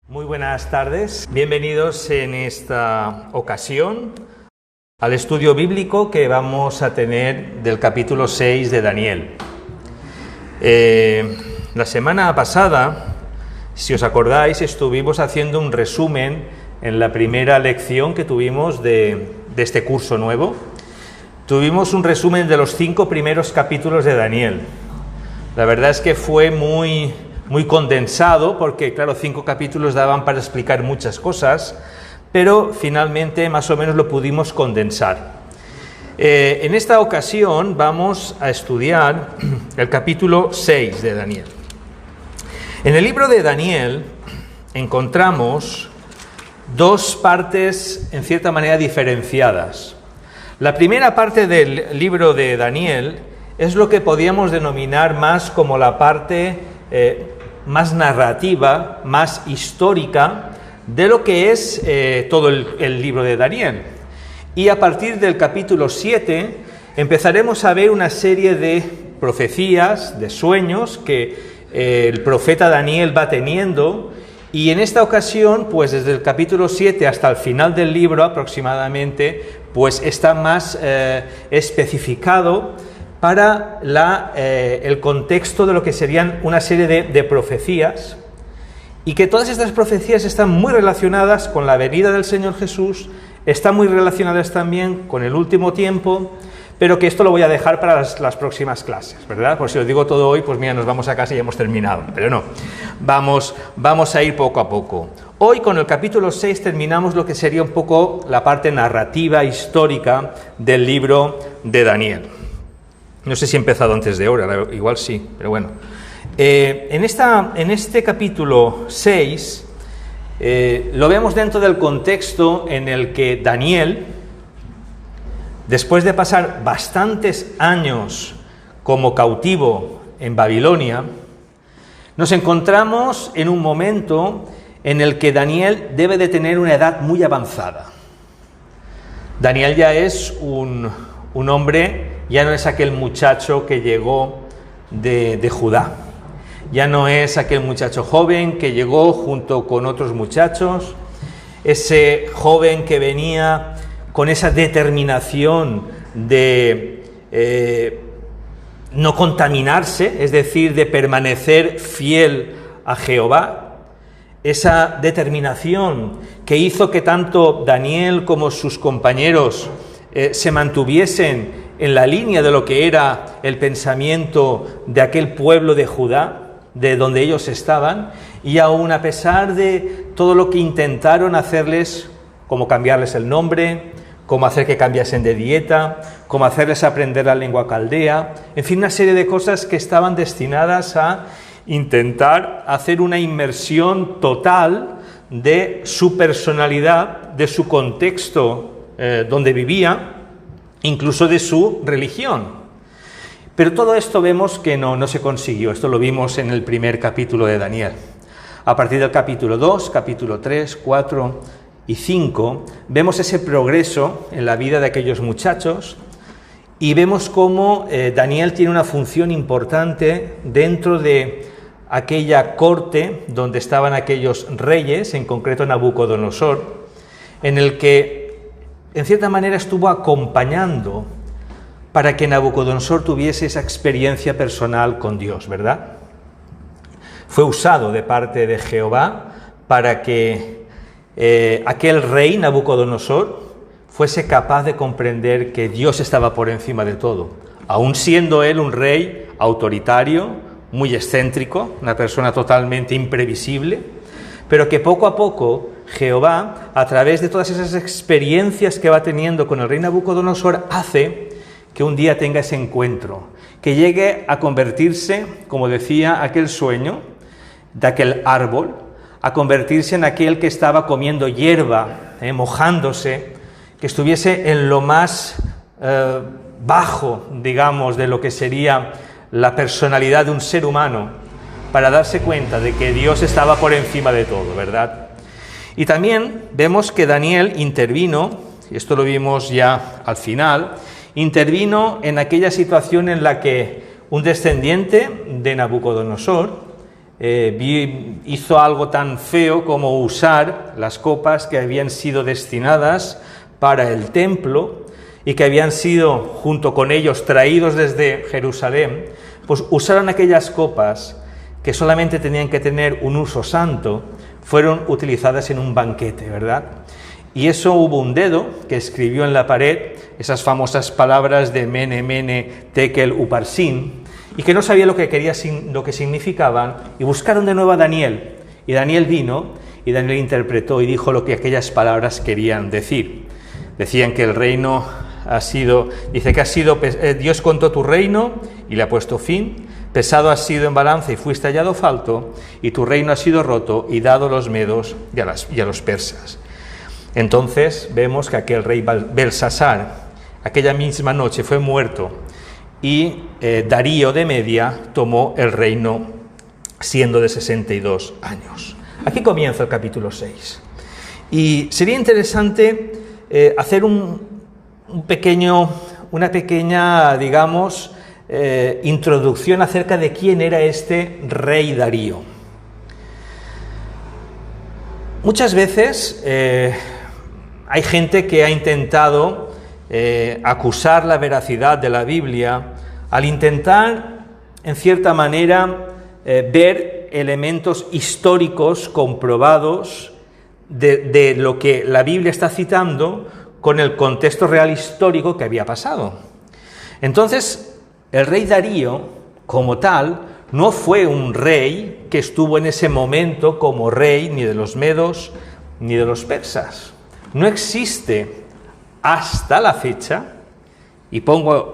Muy buenas tardes, bienvenidos en esta ocasión al estudio bíblico que vamos a tener del capítulo 6 de Daniel. La semana pasada, si os acordáis, estuvimos haciendo un resumen en la primera lección que tuvimos de este curso nuevo. Tuvimos un resumen de los 5 primeros capítulos de Daniel. La verdad es que fue muy condensado porque, claro, 5 capítulos daban para explicar muchas cosas, pero finalmente más o menos lo pudimos condensar. En esta ocasión vamos a estudiar el capítulo 6 de Daniel. En el libro de Daniel encontramos 2 partes en cierta manera diferenciadas. La primera parte del libro de Daniel es lo que podríamos denominar más como la parte más narrativa, más histórica de lo que es todo el libro de Daniel. Y a partir del capítulo 7 empezaremos a ver una serie de profecías, de sueños que el profeta Daniel va teniendo, y en esta ocasión, pues desde el capítulo 7 hasta el final del libro aproximadamente, pues está más especificado para el contexto de lo que serían una serie de profecías, y que todas estas profecías están muy relacionadas con la venida del Señor Jesús, están muy relacionadas también con el último tiempo, pero que esto lo voy a dejar para las próximas clases, ¿verdad? Por si os digo todo hoy, pues mira, nos vamos a casa y ya hemos terminado, pero no, vamos a ir poco a poco. Hoy con el capítulo 6 terminamos lo que sería un poco la parte narrativa, histórica del libro de Daniel. No sé si he empezado antes de hora, igual sí, pero bueno. En este capítulo 6 lo vemos dentro del contexto en el que Daniel, después de pasar bastantes años como cautivo en Babilonia, nos encontramos en un momento en el que Daniel debe de tener una edad muy avanzada. Daniel ya es un hombre, ya no es aquel muchacho que llegó de Judá, ya no es aquel muchacho joven que llegó junto con otros muchachos, ese joven que venía con esa determinación de no contaminarse, es decir, de permanecer fiel a Jehová, esa determinación que hizo que tanto Daniel como sus compañeros se mantuviesen en la línea de lo que era el pensamiento de aquel pueblo de Judá, de donde ellos estaban, y aún a pesar de todo lo que intentaron hacerles, como cambiarles el nombre, como hacer que cambiasen de dieta, como hacerles aprender la lengua caldea, en fin, una serie de cosas que estaban destinadas a intentar hacer una inmersión total de su personalidad, de su contexto donde vivía, incluso de su religión. Pero todo esto vemos que no se consiguió. Esto lo vimos en el primer capítulo de Daniel. A partir del capítulo 2, capítulo 3, 4 y 5, vemos ese progreso en la vida de aquellos muchachos, y vemos cómo Daniel tiene una función importante dentro de aquella corte donde estaban aquellos reyes, en concreto Nabucodonosor, en el que en cierta manera estuvo acompañando para que Nabucodonosor tuviese esa experiencia personal con Dios, ¿verdad? Fue usado de parte de Jehová para que aquel rey Nabucodonosor fuese capaz de comprender que Dios estaba por encima de todo, aun siendo él un rey autoritario, muy excéntrico, una persona totalmente imprevisible, pero que poco a poco Jehová, a través de todas esas experiencias que va teniendo con el rey Nabucodonosor, hace que un día tenga ese encuentro, que llegue a convertirse, como decía aquel sueño, de aquel árbol, a convertirse en aquel que estaba comiendo hierba, mojándose, que estuviese en lo más bajo, digamos, de lo que sería la personalidad de un ser humano, para darse cuenta de que Dios estaba por encima de todo, ¿verdad? Y también vemos que Daniel intervino, y esto lo vimos ya al final, intervino en aquella situación en la que un descendiente de Nabucodonosor hizo algo tan feo como usar las copas que habían sido destinadas para el templo y que habían sido, junto con ellos, traídos desde Jerusalén. Pues usaron aquellas copas que solamente tenían que tener un uso santo, fueron utilizadas en un banquete, ¿verdad? Y eso hubo un dedo que escribió en la pared esas famosas palabras de Mene, Mene, Tekel, Uparsin, y que no sabía lo que significaban, y buscaron de nuevo a Daniel. Y Daniel vino, y Daniel interpretó y dijo lo que aquellas palabras querían decir. Decían que el reino Dios contó tu reino y le ha puesto fin, pesado has sido en balanza y fuiste hallado falto, y tu reino ha sido roto y dado a los medos y a los persas. Entonces vemos que aquel rey Belsasar, aquella misma noche fue muerto, y Darío de Media tomó el reino siendo de 62 años. Aquí comienza el capítulo 6. Y sería interesante hacer una pequeña, digamos, introducción acerca de quién era este rey Darío. Muchas veces hay gente que ha intentado acusar la veracidad de la Biblia al intentar, en cierta manera, ver elementos históricos comprobados de lo que la Biblia está citando con el contexto real histórico que había pasado. Entonces, el rey Darío, como tal, no fue un rey que estuvo en ese momento como rey ni de los medos ni de los persas. No existe hasta la fecha, y pongo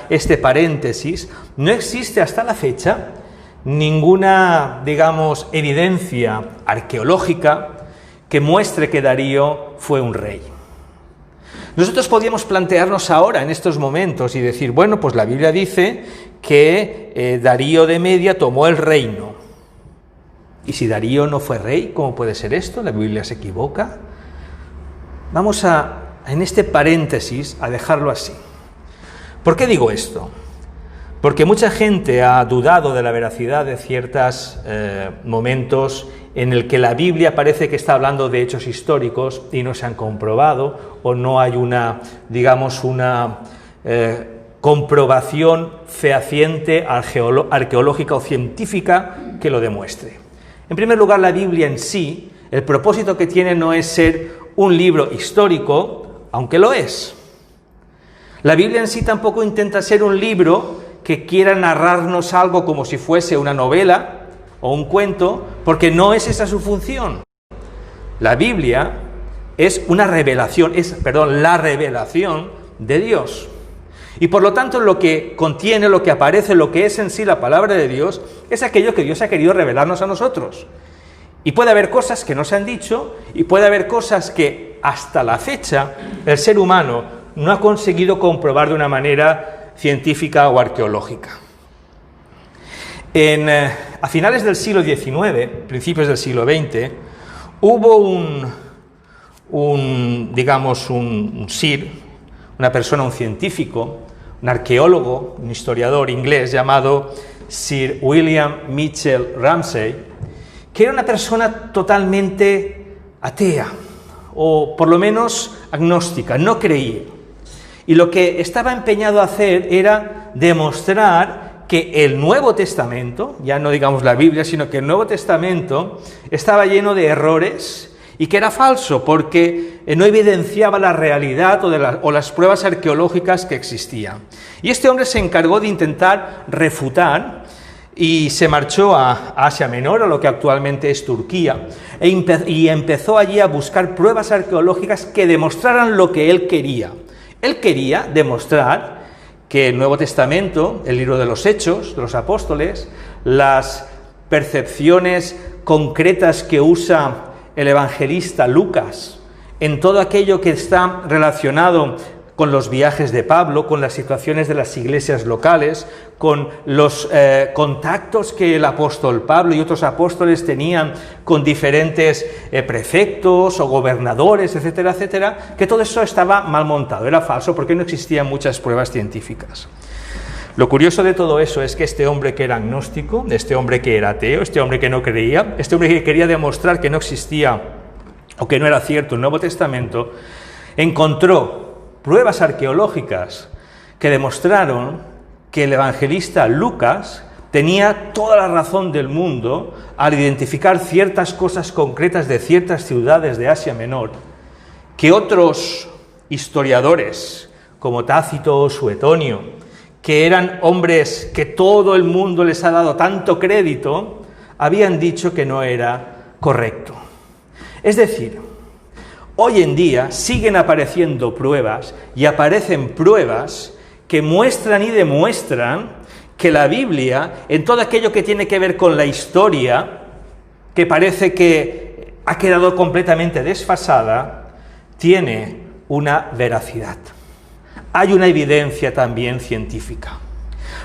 este paréntesis, no existe hasta la fecha ninguna, digamos, evidencia arqueológica que muestre que Darío fue un rey. Nosotros podríamos plantearnos ahora, en estos momentos, y decir, bueno, pues la Biblia dice que Darío de Media tomó el reino. Y si Darío no fue rey, ¿cómo puede ser esto? ¿La Biblia se equivoca? Vamos en este paréntesis, a dejarlo así. ¿Por qué digo esto? Porque mucha gente ha dudado de la veracidad de ciertos momentos en el que la Biblia parece que está hablando de hechos históricos y no se han comprobado, o no hay una comprobación fehaciente arqueológica o científica que lo demuestre. En primer lugar, la Biblia en sí, el propósito que tiene no es ser un libro histórico, aunque lo es. La Biblia en sí tampoco intenta ser un libro que quiera narrarnos algo como si fuese una novela o un cuento, porque no es esa su función. La Biblia es la revelación de Dios. Y por lo tanto lo que contiene, lo que aparece, lo que es en sí la palabra de Dios, es aquello que Dios ha querido revelarnos a nosotros. Y puede haber cosas que no se han dicho, y puede haber cosas que hasta la fecha el ser humano no ha conseguido comprobar de una manera científica o arqueológica. A finales del siglo XIX, principios del siglo XX, hubo un científico, un arqueólogo, un historiador inglés llamado Sir William Mitchell Ramsay, que era una persona totalmente atea, o por lo menos agnóstica, no creía. Y lo que estaba empeñado a hacer era demostrar que el Nuevo Testamento, ya no digamos la Biblia, sino que el Nuevo Testamento estaba lleno de errores y que era falso porque no evidenciaba la realidad o las pruebas arqueológicas que existían. Y este hombre se encargó de intentar refutar y se marchó a Asia Menor, a lo que actualmente es Turquía, y empezó allí a buscar pruebas arqueológicas que demostraran lo que él quería. Él quería demostrar que el Nuevo Testamento, el libro de los Hechos, de los Apóstoles, las percepciones concretas que usa el evangelista Lucas en todo aquello que está relacionado con los viajes de Pablo, con las situaciones de las iglesias locales, con los contactos que el apóstol Pablo y otros apóstoles tenían con diferentes prefectos o gobernadores, etcétera, etcétera, que todo eso estaba mal montado, era falso porque no existían muchas pruebas científicas. Lo curioso de todo eso es que este hombre que era agnóstico, este hombre que era ateo, este hombre que no creía, este hombre que quería demostrar que no existía o que no era cierto el Nuevo Testamento, encontró pruebas arqueológicas que demostraron que el evangelista Lucas tenía toda la razón del mundo al identificar ciertas cosas concretas de ciertas ciudades de Asia Menor, que otros historiadores, como Tácito o Suetonio, que eran hombres que todo el mundo les ha dado tanto crédito, habían dicho que no era correcto. Es decir, hoy en día siguen apareciendo pruebas, y aparecen pruebas que muestran y demuestran que la Biblia, en todo aquello que tiene que ver con la historia, que parece que ha quedado completamente desfasada, tiene una veracidad. Hay una evidencia también científica.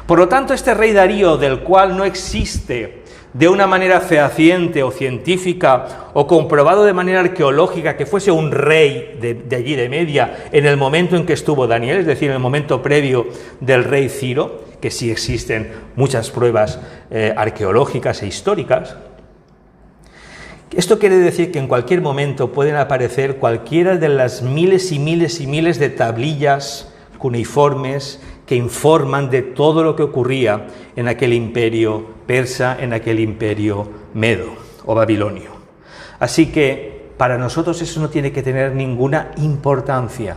Por lo tanto, este rey Darío, del cual no existe de una manera fehaciente o científica o comprobado de manera arqueológica que fuese un rey de allí de Media en el momento en que estuvo Daniel, es decir, en el momento previo del rey Ciro, que sí existen muchas pruebas arqueológicas e históricas. Esto quiere decir que en cualquier momento pueden aparecer cualquiera de las miles y miles y miles de tablillas cuneiformes que informan de todo lo que ocurría en aquel imperio persa, en aquel imperio medo o babilonio. Así que para nosotros eso no tiene que tener ninguna importancia,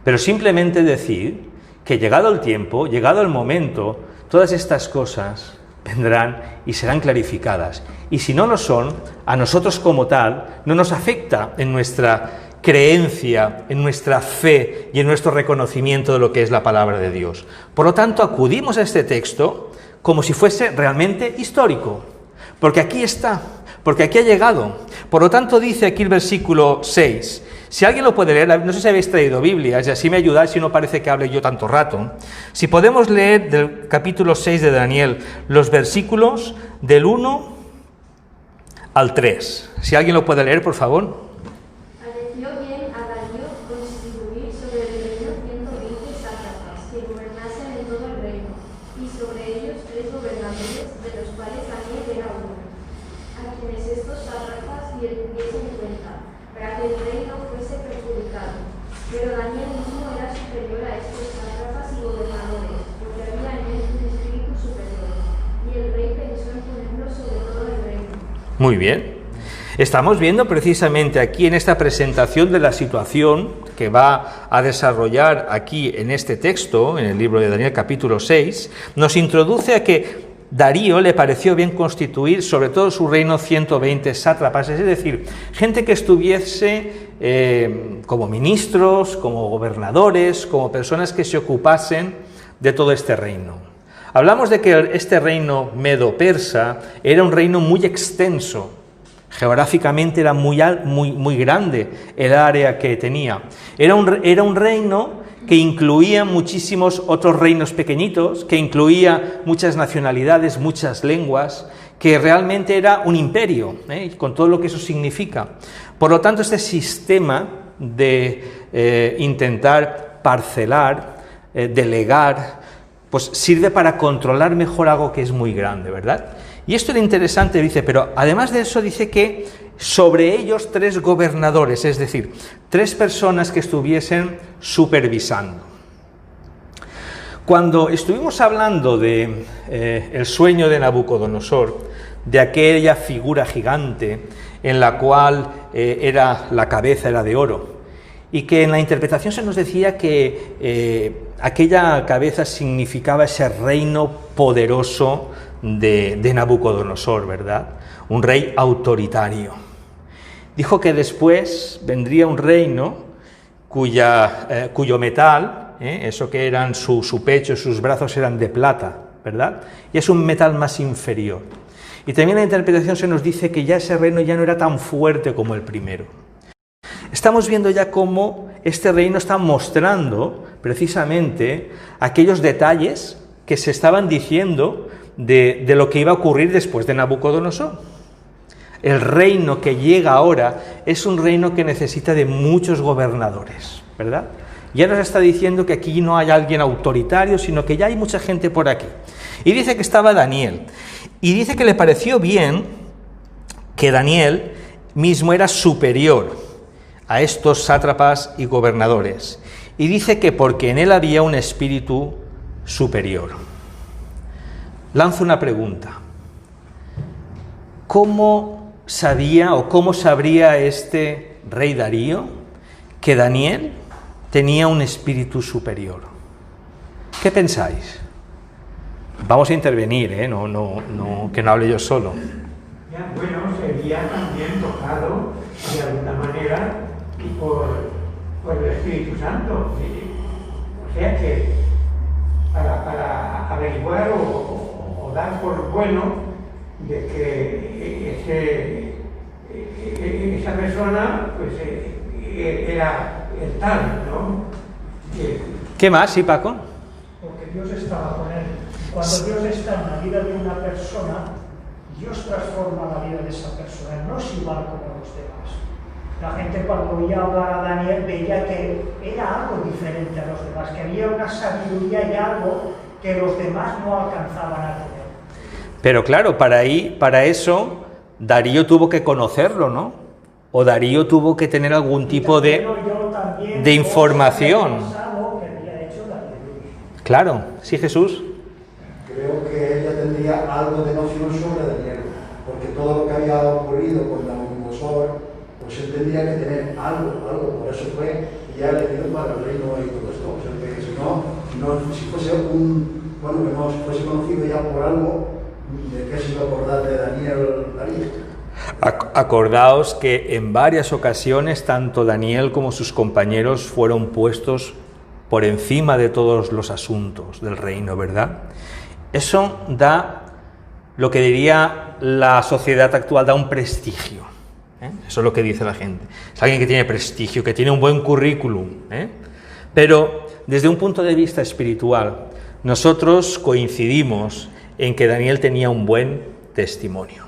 pero simplemente decir que llegado el tiempo, llegado el momento, todas estas cosas vendrán y serán clarificadas. Y si no lo son, a nosotros como tal no nos afecta en nuestra creencia, en nuestra fe y en nuestro reconocimiento de lo que es la palabra de Dios. Por lo tanto, acudimos a este texto como si fuese realmente histórico, porque aquí está, porque aquí ha llegado. Por lo tanto, dice aquí el versículo 6, si alguien lo puede leer, no sé si habéis traído Biblias, y así me ayudáis si no parece que hable yo tanto rato. Si podemos leer del capítulo 6 de Daniel, los versículos del 1 al 3. Si alguien lo puede leer, por favor. Muy bien. Estamos viendo precisamente aquí en esta presentación de la situación que va a desarrollar aquí en este texto, en el libro de Daniel capítulo 6, nos introduce a que Darío le pareció bien constituir sobre todo su reino 120 sátrapas, es decir, gente que estuviese como ministros, como gobernadores, como personas que se ocupasen de todo este reino. Hablamos de que este reino medo-persa era un reino muy extenso, geográficamente era muy grande el área que tenía. Era un reino que incluía muchísimos otros reinos pequeñitos, que incluía muchas nacionalidades, muchas lenguas, que realmente era un imperio, con todo lo que eso significa. Por lo tanto, este sistema de intentar parcelar, delegar, pues sirve para controlar mejor algo que es muy grande, ¿verdad? Y esto es interesante, dice, pero además de eso dice que sobre ellos 3 gobernadores, es decir, 3 personas que estuviesen supervisando. Cuando estuvimos hablando de el sueño de Nabucodonosor, de aquella figura gigante en la cual la cabeza era de oro, y que en la interpretación se nos decía que aquella cabeza significaba ese reino poderoso de Nabucodonosor, ¿verdad? Un rey autoritario. Dijo que después vendría un reino cuyo metal, eso que eran su pecho, sus brazos eran de plata, ¿verdad? Y es un metal más inferior. Y también en la interpretación se nos dice que ya ese reino ya no era tan fuerte como el primero. Estamos viendo ya cómo este reino está mostrando precisamente aquellos detalles que se estaban diciendo de lo que iba a ocurrir después de Nabucodonosor. El reino que llega ahora es un reino que necesita de muchos gobernadores, ¿verdad? Ya nos está diciendo que aquí no hay alguien autoritario, sino que ya hay mucha gente por aquí. Y dice que estaba Daniel. Y dice que le pareció bien que Daniel mismo era superior a estos sátrapas y gobernadores. Y dice que porque en él había un espíritu superior. Lanzo una pregunta. ¿Cómo sabía o cómo sabría este rey Darío que Daniel tenía un espíritu superior? ¿Qué pensáis? Vamos a intervenir, que no hable yo solo. Ya, bueno, sería también tocado de alguna manera por el Espíritu Santo. O sea que para averiguar o dar por bueno de que esa persona pues era el tal, ¿no? ¿Qué más, sí, Paco? Porque Dios estaba con él. Cuando Dios está en la vida de una persona, Dios transforma la vida de esa persona, no es igual como los demás. La gente cuando oía hablar a Daniel veía que era algo diferente a los demás, que había una sabiduría y algo que los demás no alcanzaban a tener. Pero claro, para eso, Darío tuvo que conocerlo, ¿no? O Darío tuvo que tener algún tipo de información. Claro, sí, Jesús. Creo que ella tendría algo de noción sobre Daniel, porque todo lo que había ocurrido con Nabucodonosor, pues él tendría que tener algo, por eso fue ya elegido para el reino y todo esto. O sea, que si no, si fuese que no fuese conocido ya por algo, ¿de qué se iba a acordar de Daniel Darío? Acordaos que en varias ocasiones tanto Daniel como sus compañeros fueron puestos por encima de todos los asuntos del reino, ¿verdad? Eso da, lo que diría la sociedad actual, da un prestigio. Eso es lo que dice la gente. Es alguien que tiene prestigio, que tiene un buen currículum. Pero desde un punto de vista espiritual, nosotros coincidimos en que Daniel tenía un buen testimonio.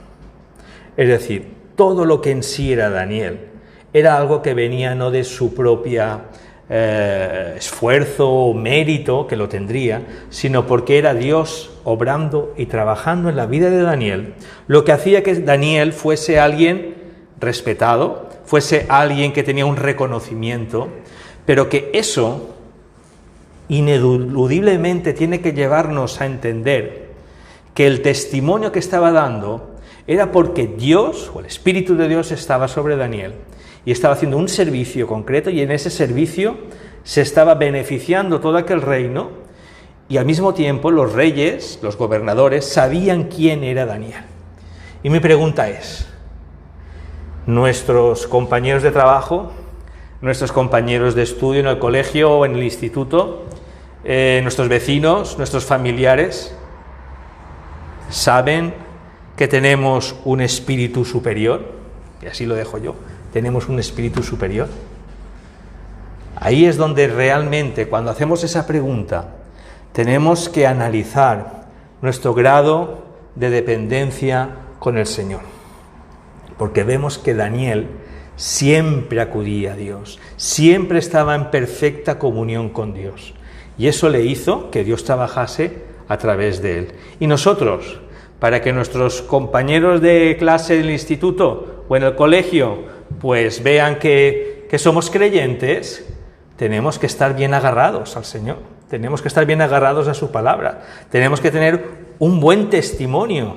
Es decir, todo lo que en sí era Daniel era algo que venía no de su propia esfuerzo o mérito, que lo tendría, sino porque era Dios obrando y trabajando en la vida de Daniel, lo que hacía que Daniel fuese alguien respetado, fuese alguien que tenía un reconocimiento, pero que eso ineludiblemente tiene que llevarnos a entender que el testimonio que estaba dando era porque Dios, o el Espíritu de Dios, estaba sobre Daniel y estaba haciendo un servicio concreto, y en ese servicio se estaba beneficiando todo aquel reino, y al mismo tiempo los reyes, los gobernadores, sabían quién era Daniel. Y mi pregunta es, ¿nuestros compañeros de trabajo, nuestros compañeros de estudio en el colegio o en el instituto, nuestros vecinos, nuestros familiares, saben que tenemos un espíritu superior? Y así lo dejo yo. ¿Tenemos un espíritu superior? Ahí es donde realmente, cuando hacemos esa pregunta, tenemos que analizar nuestro grado de dependencia con el Señor. Porque vemos que Daniel siempre acudía a Dios, siempre estaba en perfecta comunión con Dios. Y eso le hizo que Dios trabajase a través de él. Y nosotros, para que nuestros compañeros de clase del instituto o en el colegio pues vean que somos creyentes, tenemos que estar bien agarrados al Señor, tenemos que estar bien agarrados a su palabra, tenemos que tener un buen testimonio.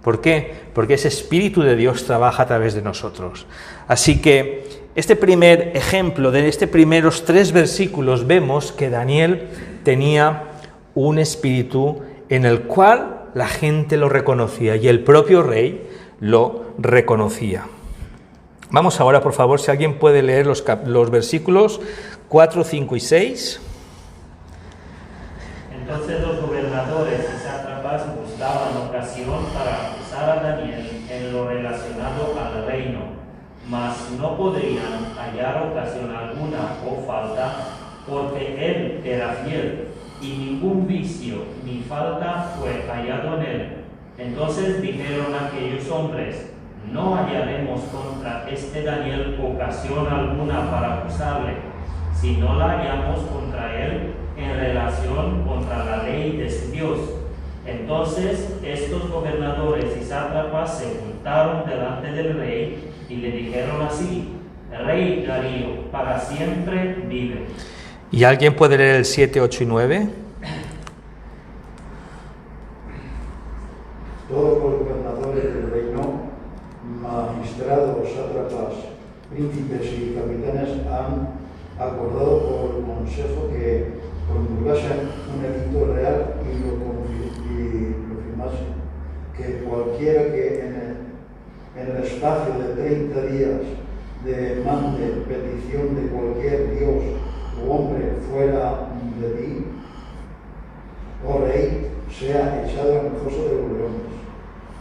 ¿Por qué? Porque ese Espíritu de Dios trabaja a través de nosotros. Así que este primer ejemplo, de estos primeros 3 versículos, vemos que Daniel tenía un espíritu en el cual la gente lo reconocía y el propio rey lo reconocía. Vamos ahora, por favor, si alguien puede leer los versículos 4, 5 y 6. Entonces los gobernadores y sátrapas buscaban ocasión para acusar a Daniel en lo relacionado al reino, mas no podrían hallar ocasión alguna o falta, porque él era fiel, y ningún vicio ni falta fue hallado en él. Entonces dijeron aquellos hombres: no hallaremos contra este Daniel ocasión alguna para acusarle, si no la hallamos contra él en relación contra la ley de su Dios. Entonces estos gobernadores y sátrapas se juntaron delante del rey y le dijeron así: Rey Darío, para siempre vive. ¿Y alguien puede leer el 7, 8 y 9? Todos los gobernadores del reino, magistrados, sátrapas, príncipes y capitanes han acordado por consejo que promulgasen un edicto real y lo firmasen, que cualquiera que en el espacio de 30 días demande petición de cualquier dios o hombre fuera de ti, oh rey, sea echado en el foso de los leones.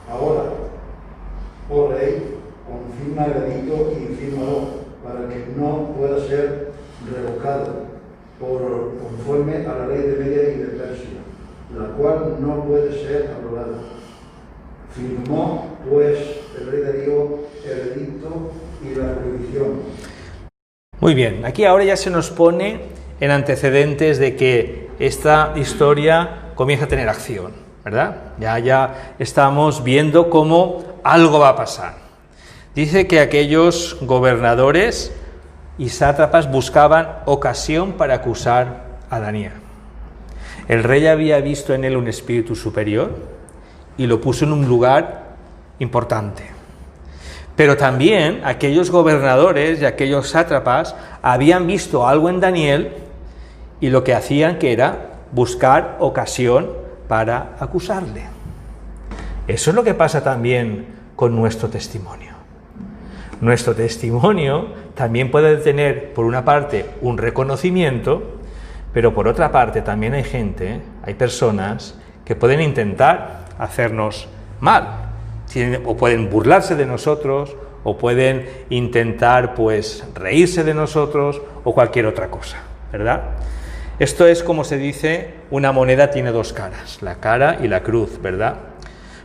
Ahora, oh rey, confirma el edicto y fírmalo para que no pueda ser revocado conforme a la ley de Media y de Persia, la cual no puede ser abrogada. Firmó, pues, el rey Darío el edicto y la prohibición. Muy bien, aquí ahora ya se nos pone en antecedentes de que esta historia comienza a tener acción, ¿verdad? Ya estamos viendo cómo algo va a pasar. Dice que aquellos gobernadores y sátrapas buscaban ocasión para acusar a Daniel. El rey había visto en él un espíritu superior y lo puso en un lugar importante. Pero también aquellos gobernadores y aquellos sátrapas habían visto algo en Daniel y lo que hacían que era buscar ocasión para acusarle. Eso es lo que pasa también con nuestro testimonio. Nuestro testimonio también puede tener, por una parte, un reconocimiento, pero por otra parte también hay gente, hay personas que pueden intentar hacernos mal, o pueden burlarse de nosotros, o pueden intentar, pues, reírse de nosotros, o cualquier otra cosa, ¿verdad? Esto es, como se dice, una moneda tiene dos caras, la cara y la cruz, ¿verdad?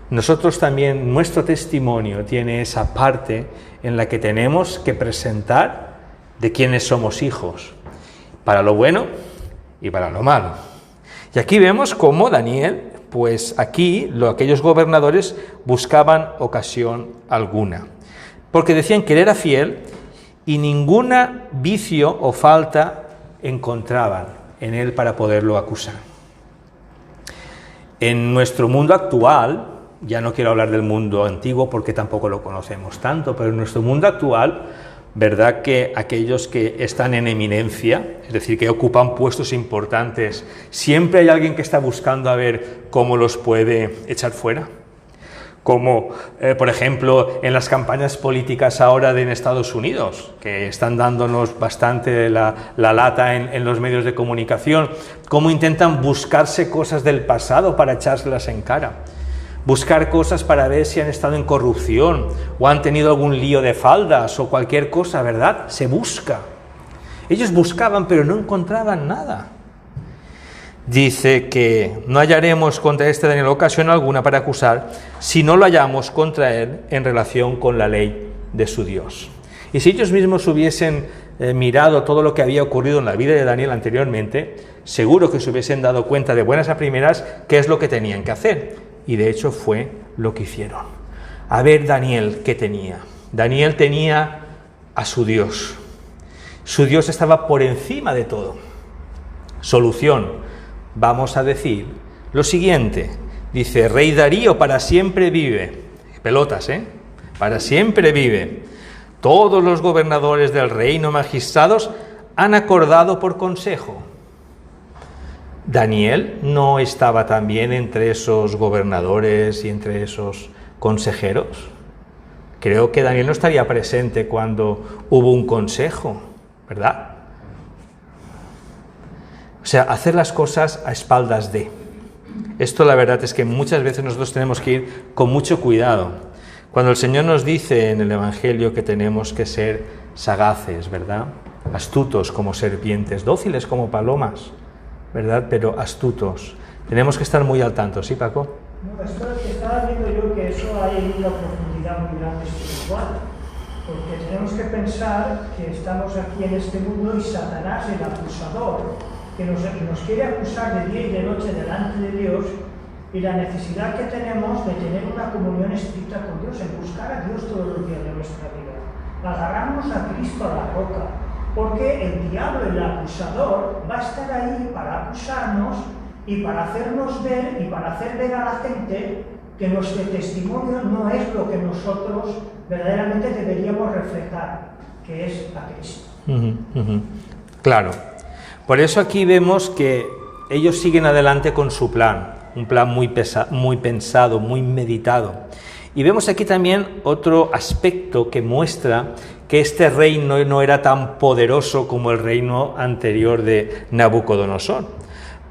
Nosotros también, nuestro testimonio tiene esa parte en la que tenemos que presentar de quiénes somos hijos, para lo bueno y para lo malo. Y aquí vemos cómo Daniel, pues aquí aquellos gobernadores buscaban ocasión alguna, porque decían que él era fiel y ninguna vicio o falta encontraban en él para poderlo acusar. En nuestro mundo actual, ya no quiero hablar del mundo antiguo porque tampoco lo conocemos tanto, pero en nuestro mundo actual, verdad que aquellos que están en eminencia, es decir, que ocupan puestos importantes, siempre hay alguien que está buscando a ver cómo los puede echar fuera. Como, por ejemplo, en las campañas políticas ahora en Estados Unidos, que están dándonos bastante la lata en los medios de comunicación, cómo intentan buscarse cosas del pasado para echárselas en cara. Buscar cosas para ver si han estado en corrupción o han tenido algún lío de faldas o cualquier cosa, ¿verdad? Se busca. Ellos buscaban, pero no encontraban nada. Dice que no hallaremos contra este Daniel ocasión alguna para acusar si no lo hallamos contra él en relación con la ley de su Dios. Y si ellos mismos hubiesen mirado todo lo que había ocurrido en la vida de Daniel anteriormente, seguro que se hubiesen dado cuenta de buenas a primeras qué es lo que tenían que hacer. Y de hecho fue lo que hicieron. A ver Daniel, ¿qué tenía? Daniel tenía a su Dios. Su Dios estaba por encima de todo. Solución. Vamos a decir lo siguiente. Dice, Rey Darío para siempre vive. Pelotas, ¿eh? Para siempre vive. Todos los gobernadores del reino magistrados han acordado por consejo. ¿Daniel no estaba también entre esos gobernadores y entre esos consejeros? Creo que Daniel no estaría presente cuando hubo un consejo, ¿verdad? O sea, hacer las cosas a espaldas de. Esto la verdad es que muchas veces nosotros tenemos que ir con mucho cuidado. Cuando el Señor nos dice en el Evangelio que tenemos que ser sagaces, ¿verdad? Astutos como serpientes, dóciles como palomas, ¿verdad? Pero astutos. Tenemos que estar muy al tanto, ¿sí, Paco? No, estaba viendo yo que eso hay una profundidad muy grande espiritual. Porque tenemos que pensar que estamos aquí en este mundo y Satanás, el acusador, que nos quiere acusar de día y de noche delante de Dios, y la necesidad que tenemos de tener una comunión estricta con Dios, en buscar a Dios todos los días de nuestra vida. Agarrarnos a Cristo, a la roca, porque el diablo, el acusador, va a estar ahí para acusarnos y para hacernos ver y para hacer ver a la gente que nuestro testimonio no es lo que nosotros verdaderamente deberíamos reflejar, que es a Cristo. Claro. Por eso aquí vemos que ellos siguen adelante con su plan, un plan muy pensado, muy meditado. Y vemos aquí también otro aspecto que muestra que este reino no era tan poderoso como el reino anterior de Nabucodonosor,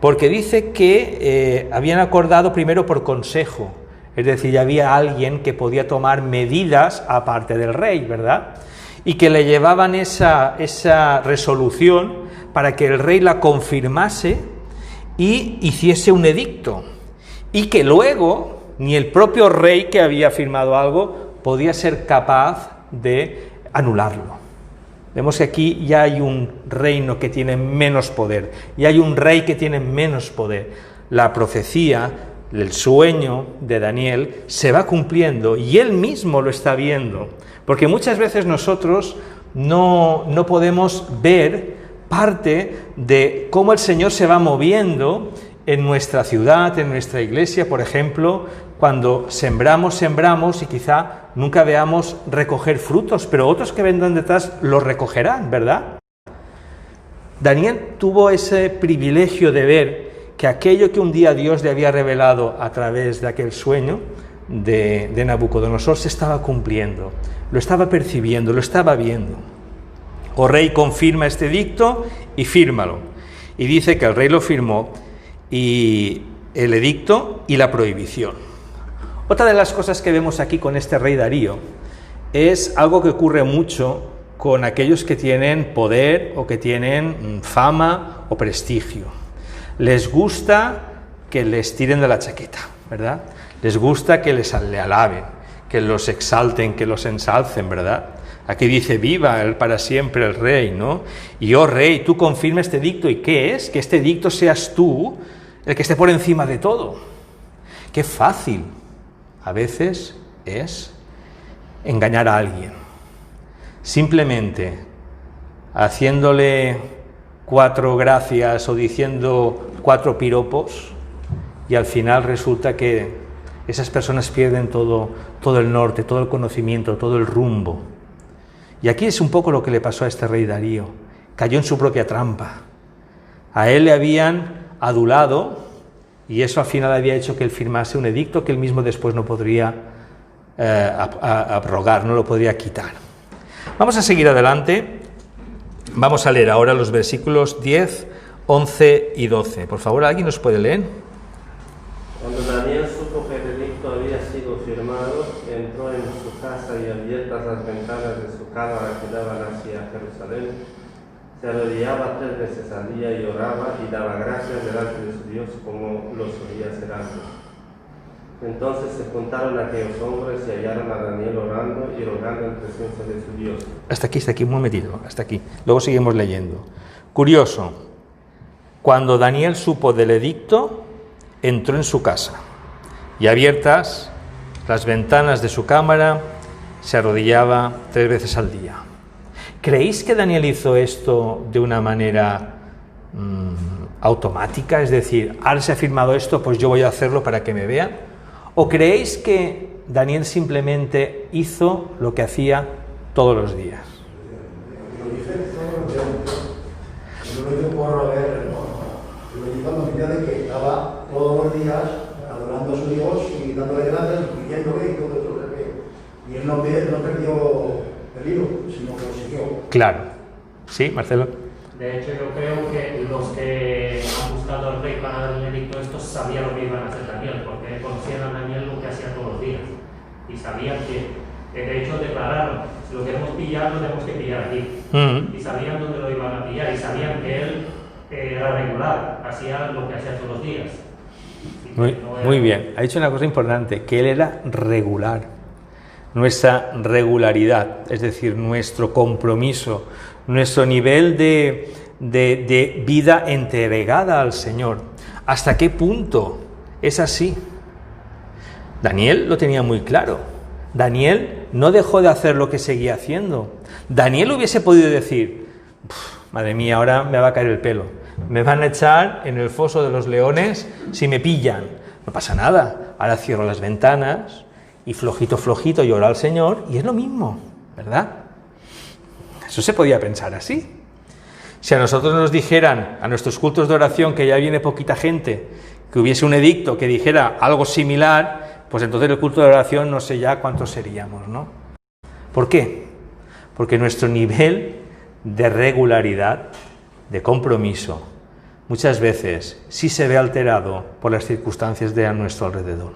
porque dice que habían acordado primero por consejo, es decir, ya había alguien que podía tomar medidas aparte del rey, ¿verdad? Y que le llevaban esa resolución para que el rey la confirmase y hiciese un edicto, y que luego ni el propio rey que había firmado algo podía ser capaz de anularlo. Vemos que aquí ya hay un reino que tiene menos poder, y hay un rey que tiene menos poder. La profecía, el sueño de Daniel se va cumpliendo, y él mismo lo está viendo, porque muchas veces nosotros no podemos ver parte de cómo el Señor se va moviendo en nuestra ciudad, en nuestra iglesia, por ejemplo, cuando sembramos y quizá nunca veamos recoger frutos, pero otros que vendrán detrás los recogerán, ¿verdad? Daniel tuvo ese privilegio de ver que aquello que un día Dios le había revelado a través de aquel sueño de Nabucodonosor se estaba cumpliendo, lo estaba percibiendo, lo estaba viendo. Oh rey, confirma este edicto y fírmalo. Y dice que el rey lo firmó, y el edicto y la prohibición. Otra de las cosas que vemos aquí con este rey Darío es algo que ocurre mucho con aquellos que tienen poder o que tienen fama o prestigio. Les gusta que les tiren de la chaqueta, ¿verdad? Les gusta que le alaben, que los exalten, que los ensalcen, ¿verdad? Aquí dice, viva el para siempre el rey, ¿no? Y oh rey, tú confirma este edicto. ¿Y qué es? Que este edicto seas tú el que esté por encima de todo. Qué fácil a veces es engañar a alguien, simplemente haciéndole 4 gracias o diciendo 4 piropos, y al final resulta que esas personas pierden todo el norte, todo el conocimiento, todo el rumbo. Y aquí es un poco lo que le pasó a este rey Darío. Cayó en su propia trampa. A él le habían adulado, y eso al final había hecho que él firmase un edicto que él mismo después no podría abrogar, no lo podría quitar. Vamos a seguir adelante. Vamos a leer ahora los versículos 10, 11 y 12. Por favor, ¿alguien nos puede leer? Cuando Daniel supo que el edicto había sido firmado, entró en su casa y abiertas las ventanas de su cámara que daban hacia Jerusalén, se arrodillaba 3 veces al día y oraba y daba gracias delante de su Dios como lo solía hacer antes. Entonces se juntaron aquellos hombres y hallaron a Daniel orando y rogando en presencia de su Dios. Hasta aquí, un momentito, hasta aquí. Luego seguimos leyendo. Curioso, cuando Daniel supo del edicto, entró en su casa y abiertas las ventanas de su cámara, se arrodillaba 3 veces al día. ¿Creéis que Daniel hizo esto de una manera automática? Es decir, ahora se ha firmado esto, pues yo voy a hacerlo para que me vean. ¿O creéis que Daniel simplemente hizo lo que hacía todos los días? Lo dice todos los días. Yo lo digo por ver, lo digo en la medida de que estaba todos los días adorando a su Dios y dándole gracias y pidiéndole y todo eso. Y él no perdió el hilo, sino que lo siguió. Claro. ¿Sí, Marcelo? De hecho, yo creo que los que han buscado al rey para darle el edicto estos sabían lo que iban a hacer Daniel, porque conocían a Daniel lo que hacía todos los días. Y sabían que de hecho declararon, si lo queremos pillar, lo tenemos que pillar aquí. Y sabían dónde lo iban a pillar, y sabían que él era regular, hacía lo que hacía todos los días. Muy bien, ha dicho una cosa importante, que él era regular. nuestra regularidad, es decir, nuestro compromiso, nuestro nivel de vida entregada al Señor. ¿Hasta qué punto es así? Daniel lo tenía muy claro. Daniel no dejó de hacer lo que seguía haciendo. Daniel hubiese podido decir: madre mía, ahora me va a caer el pelo, me van a echar en el foso de los leones si me pillan. No pasa nada, ahora cierro las ventanas y flojito lloro al Señor, y es lo mismo, ¿verdad? Eso se podía pensar así. Si a nosotros nos dijeran, a nuestros cultos de oración, que ya viene poquita gente, que hubiese un edicto que dijera algo similar, pues entonces el culto de oración no sé ya cuántos seríamos, ¿no? ¿Por qué? Porque nuestro nivel de regularidad, de compromiso, muchas veces sí se ve alterado por las circunstancias de a nuestro alrededor.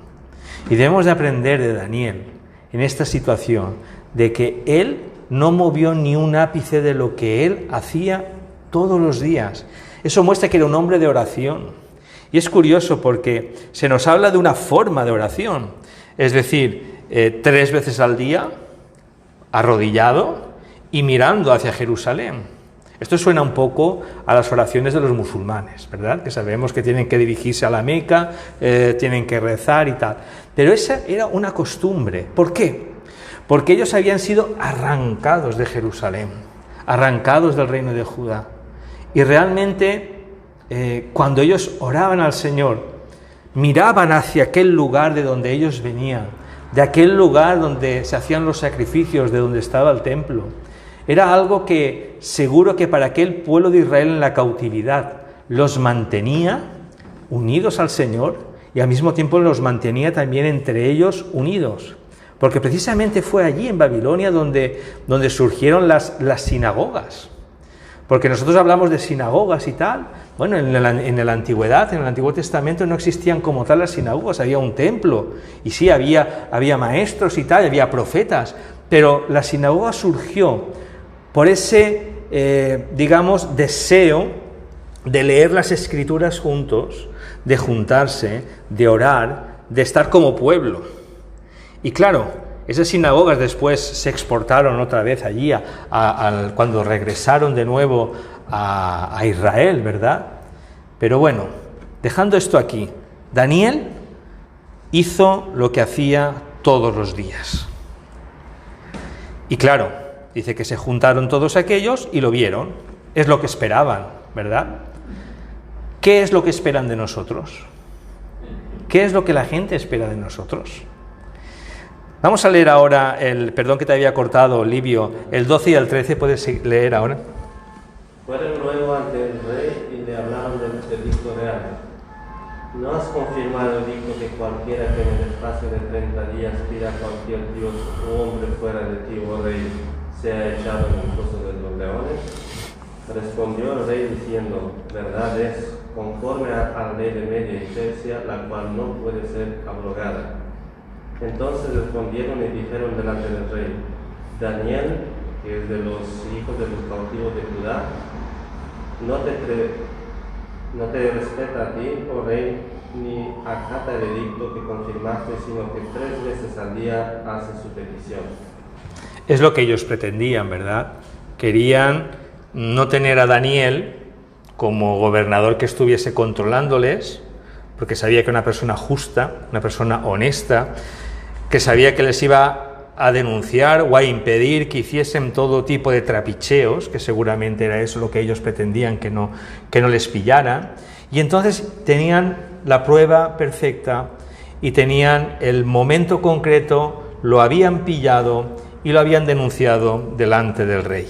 Y debemos de aprender de Daniel en esta situación, de que él no movió ni un ápice de lo que él hacía todos los días. Eso muestra que era un hombre de oración. Y es curioso porque se nos habla de una forma de oración, es decir, 3 veces al día, arrodillado y mirando hacia Jerusalén. Esto suena un poco a las oraciones de los musulmanes, ¿verdad? Que sabemos que tienen que dirigirse a la Meca, tienen que rezar y tal. Pero esa era una costumbre. ¿Por qué? Porque ellos habían sido arrancados de Jerusalén, arrancados del reino de Judá. Y realmente, cuando ellos oraban al Señor, miraban hacia aquel lugar de donde ellos venían, de aquel lugar donde se hacían los sacrificios, de donde estaba el templo. Era algo que seguro que para aquel pueblo de Israel en la cautividad los mantenía unidos al Señor, y al mismo tiempo los mantenía también entre ellos unidos. Porque precisamente fue allí en Babilonia donde surgieron las sinagogas. Porque nosotros hablamos de sinagogas y tal. Bueno, en la antigüedad, en el Antiguo Testamento no existían como tal las sinagogas, había un templo. Y sí, había maestros y tal, había profetas. Pero la sinagoga surgió por ese, deseo de leer las Escrituras juntos, de juntarse, de orar, de estar como pueblo. Y claro, esas sinagogas después se exportaron otra vez allí, cuando regresaron de nuevo a Israel, ¿verdad? Pero bueno, dejando esto aquí, Daniel hizo lo que hacía todos los días. Y claro, dice que se juntaron todos aquellos y lo vieron. Es lo que esperaban, ¿verdad? ¿Qué es lo que esperan de nosotros? ¿Qué es lo que la gente espera de nosotros? Vamos a leer ahora perdón que te había cortado, Livio, el 12 y el 13, ¿puedes leer ahora? Fueron luego ante el rey y le hablaron del edicto real. ¿No has confirmado el edicto que cualquiera que en el espacio de 30 días pida a cualquier dios o hombre fuera de ti, oh rey, sea echado en el foso de los leones? Respondió el rey diciendo: verdad es, conforme a la ley de Media y Persia, la cual no puede ser abrogada. Entonces respondieron y dijeron delante del rey: Daniel, que es de los hijos de los cautivos de Judá, no te respeta a ti, oh rey, ni acata el edicto que confirmaste, sino que 3 veces al día hace su petición. Es lo que ellos pretendían, ¿verdad? Querían no tener a Daniel como gobernador que estuviese controlándoles, porque sabía que era una persona justa, una persona honesta, que sabía que les iba a denunciar o a impedir que hiciesen todo tipo de trapicheos, que seguramente era eso lo que ellos pretendían, que no les pillaran. Y entonces tenían la prueba perfecta y tenían el momento concreto, lo habían pillado y lo habían denunciado delante del rey.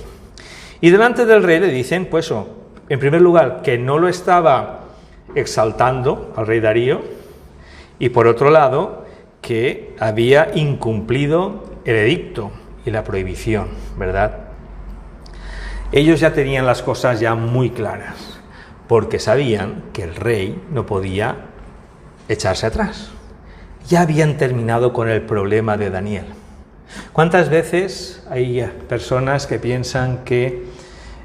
Y delante del rey le dicen, pues, en primer lugar, que no lo estaba exaltando al rey Darío, y por otro lado, que había incumplido el edicto y la prohibición, ¿verdad? Ellos ya tenían las cosas ya muy claras, porque sabían que el rey no podía echarse atrás. Ya habían terminado con el problema de Daniel. ¿Cuántas veces hay personas que piensan que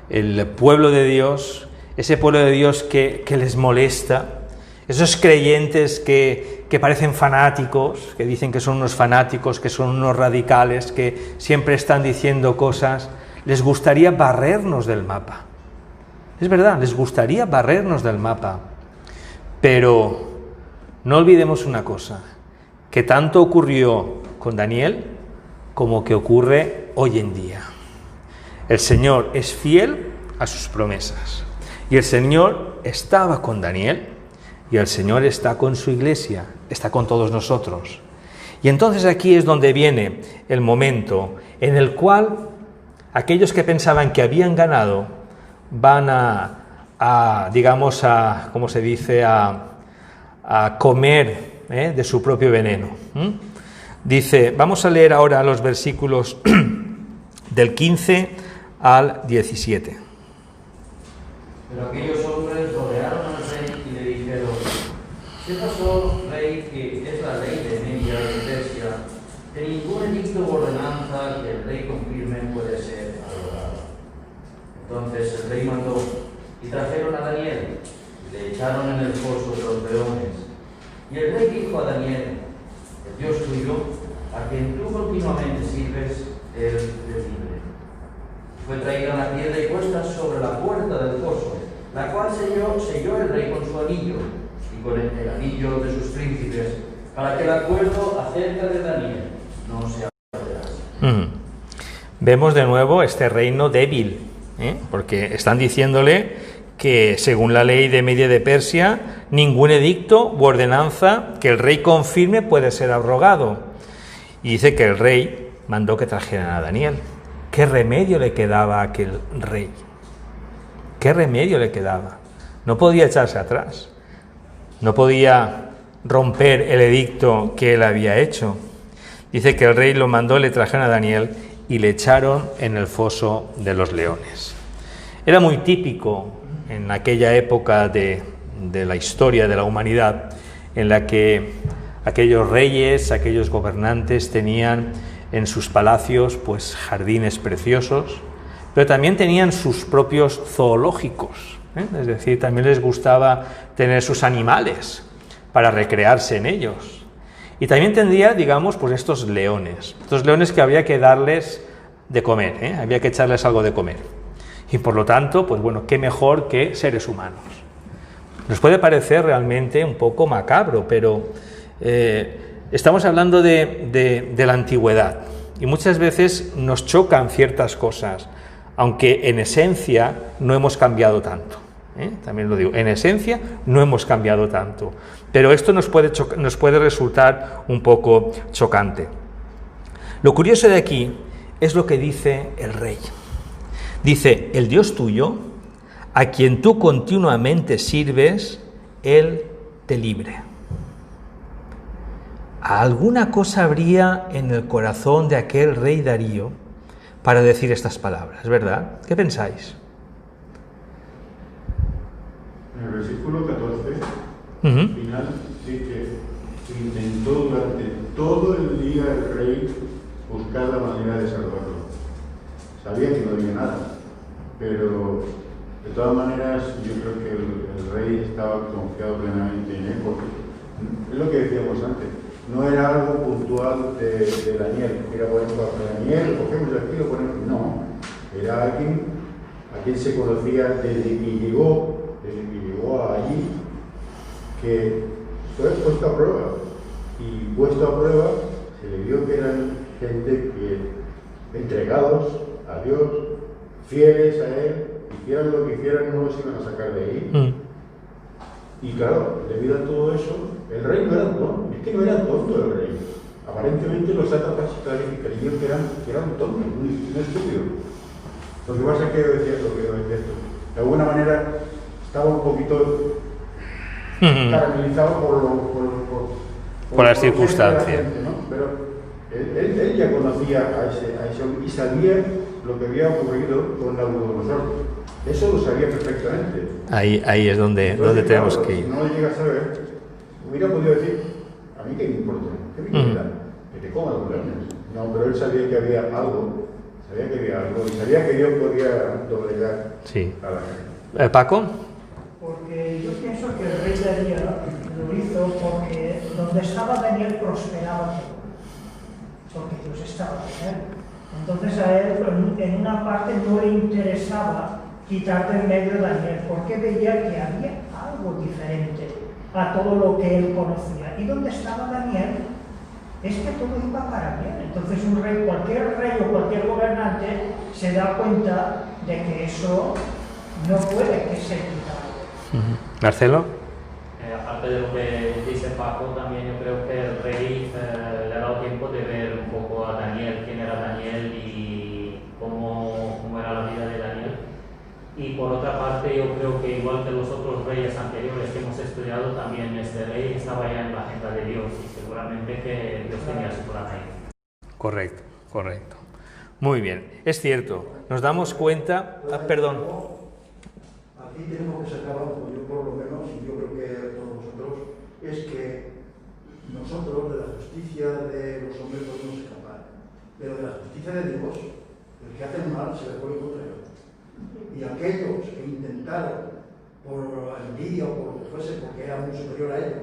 el pueblo de Dios, ese pueblo de Dios que les molesta, Esos creyentes que parecen fanáticos, que dicen que son unos fanáticos, que son unos radicales, que siempre están diciendo cosas, les gustaría barrernos del mapa. Es verdad, les gustaría barrernos del mapa. Pero no olvidemos una cosa, que tanto ocurrió con Daniel como que ocurre hoy en día. El Señor es fiel a sus promesas. Y el Señor estaba con Daniel, y el Señor está con su iglesia, está con todos nosotros. Y entonces aquí es donde viene el momento en el cual aquellos que pensaban que habían ganado van digamos, ¿cómo se dice?, a comer de su propio veneno. Dice, vamos a leer ahora los versículos del 15 al 17. Pero aquellos hombres rodearon al rey y le dijeron: sepa solo, rey, que es la ley de Media de Persia, que ningún edicto o ordenanza que el rey confirme puede ser abrogado. Entonces el rey mandó, y trajeron a Daniel, y le echaron en el foso de los leones. Y el rey dijo a Daniel: el Dios tuyo, a quien tú continuamente sirves, él te libre. Fue traída la piedra y puesta sobre la puerta del foso, la cual selló el rey con su anillo y con el anillo de sus príncipes, para que el acuerdo acerca de Daniel no se abrogase. Vemos de nuevo este reino débil, porque están diciéndole que según la ley de Media de Persia, ningún edicto u ordenanza que el rey confirme puede ser abrogado. Y dice que el rey mandó que trajeran a Daniel. ¿Qué remedio le quedaba a aquel rey? ¿Qué remedio le quedaba? No podía echarse atrás. No podía romper el edicto que él había hecho. Dice que el rey lo mandó, le trajeron a Daniel y le echaron en el foso de los leones. Era muy típico en aquella época de la historia de la humanidad, en la que aquellos reyes, aquellos gobernantes tenían en sus palacios pues jardines preciosos, pero también tenían sus propios zoológicos, es decir, también les gustaba tener sus animales para recrearse en ellos. Y también tendría, digamos, pues estos leones que había que darles de comer, había que echarles algo de comer. Y por lo tanto, pues bueno, qué mejor que seres humanos. Nos puede parecer realmente un poco macabro, pero estamos hablando de la antigüedad y muchas veces nos chocan ciertas cosas, aunque en esencia no hemos cambiado tanto. También lo digo, en esencia no hemos cambiado tanto, pero esto nos puede resultar un poco chocante. Lo curioso de aquí es lo que dice el rey. Dice, el Dios tuyo, a quien tú continuamente sirves, Él te libre. ¿Alguna cosa habría en el corazón de aquel rey Darío para decir estas palabras, verdad? ¿Qué pensáis? En el versículo 14, al final, sí que intentó durante todo el día el rey buscar la manera de salvarlo. Sabía que no había nada, pero de todas maneras yo creo que el rey estaba confiado plenamente en él, porque es lo que decíamos antes, no era algo puntual de Daniel, era por ejemplo Daniel, cogemos aquí y lo ponemos, no, era alguien a quien se conocía desde que llegó allí, que fue puesto a prueba, y puesto a prueba se le vio que eran gente que entregados a Dios, fieles a Él, hicieran lo que hicieran, no los iban a sacar de ahí. Y claro, debido a todo eso, el rey no era tonto, es que no era tonto el rey. Aparentemente los sátrapas creían que eran tontos, no estúpidos. Lo que pasa es que yo decía esto, de alguna manera estaba un poquito caramelizado por las circunstancias. ¿no? Pero él ya conocía a ese hombre y sabía lo que había ocurrido con Nabucodonosor. Eso lo sabía perfectamente. Ahí es donde tenemos que ir. Si no lo llegas a ver, hubiera podido decir, a mí qué me importa, qué me queda, que te coman los leones. No, pero él sabía que había algo, y sabía que Dios podía doblegar a la gente. ¿Paco? Porque yo pienso que el rey Darío hizo porque donde estaba Daniel prosperaba todo, porque Dios estaba con él. Entonces a él en una parte no le interesaba quitar de en medio a Daniel, porque veía que había algo diferente a todo lo que él conocía. Y donde estaba Daniel es que todo iba para bien. Entonces un rey, cualquier rey o cualquier gobernante se da cuenta de que eso no puede que ser quitado. Marcelo. Aparte de lo que dice Paco, también yo creo que el rey le ha dado tiempo de ver un poco a Daniel, quién era Daniel y cómo era la vida de Daniel. Y por otra parte, yo creo que igual que los otros reyes anteriores que hemos estudiado, también este rey estaba ya en la agenda de Dios y seguramente que Dios tenía su plan ahí. Correcto, correcto. Muy bien, es cierto, nos damos cuenta... perdón. Aquí tenemos que sacar algo, yo por lo menos, y yo creo que todos vosotros, es que nosotros de la justicia de los hombres podemos escapar, pero de la justicia de Dios, el que hace el mal se le pone contra él. Y aquellos que intentaron, por envidia o por lo que fuese, porque era muy superior a ellos,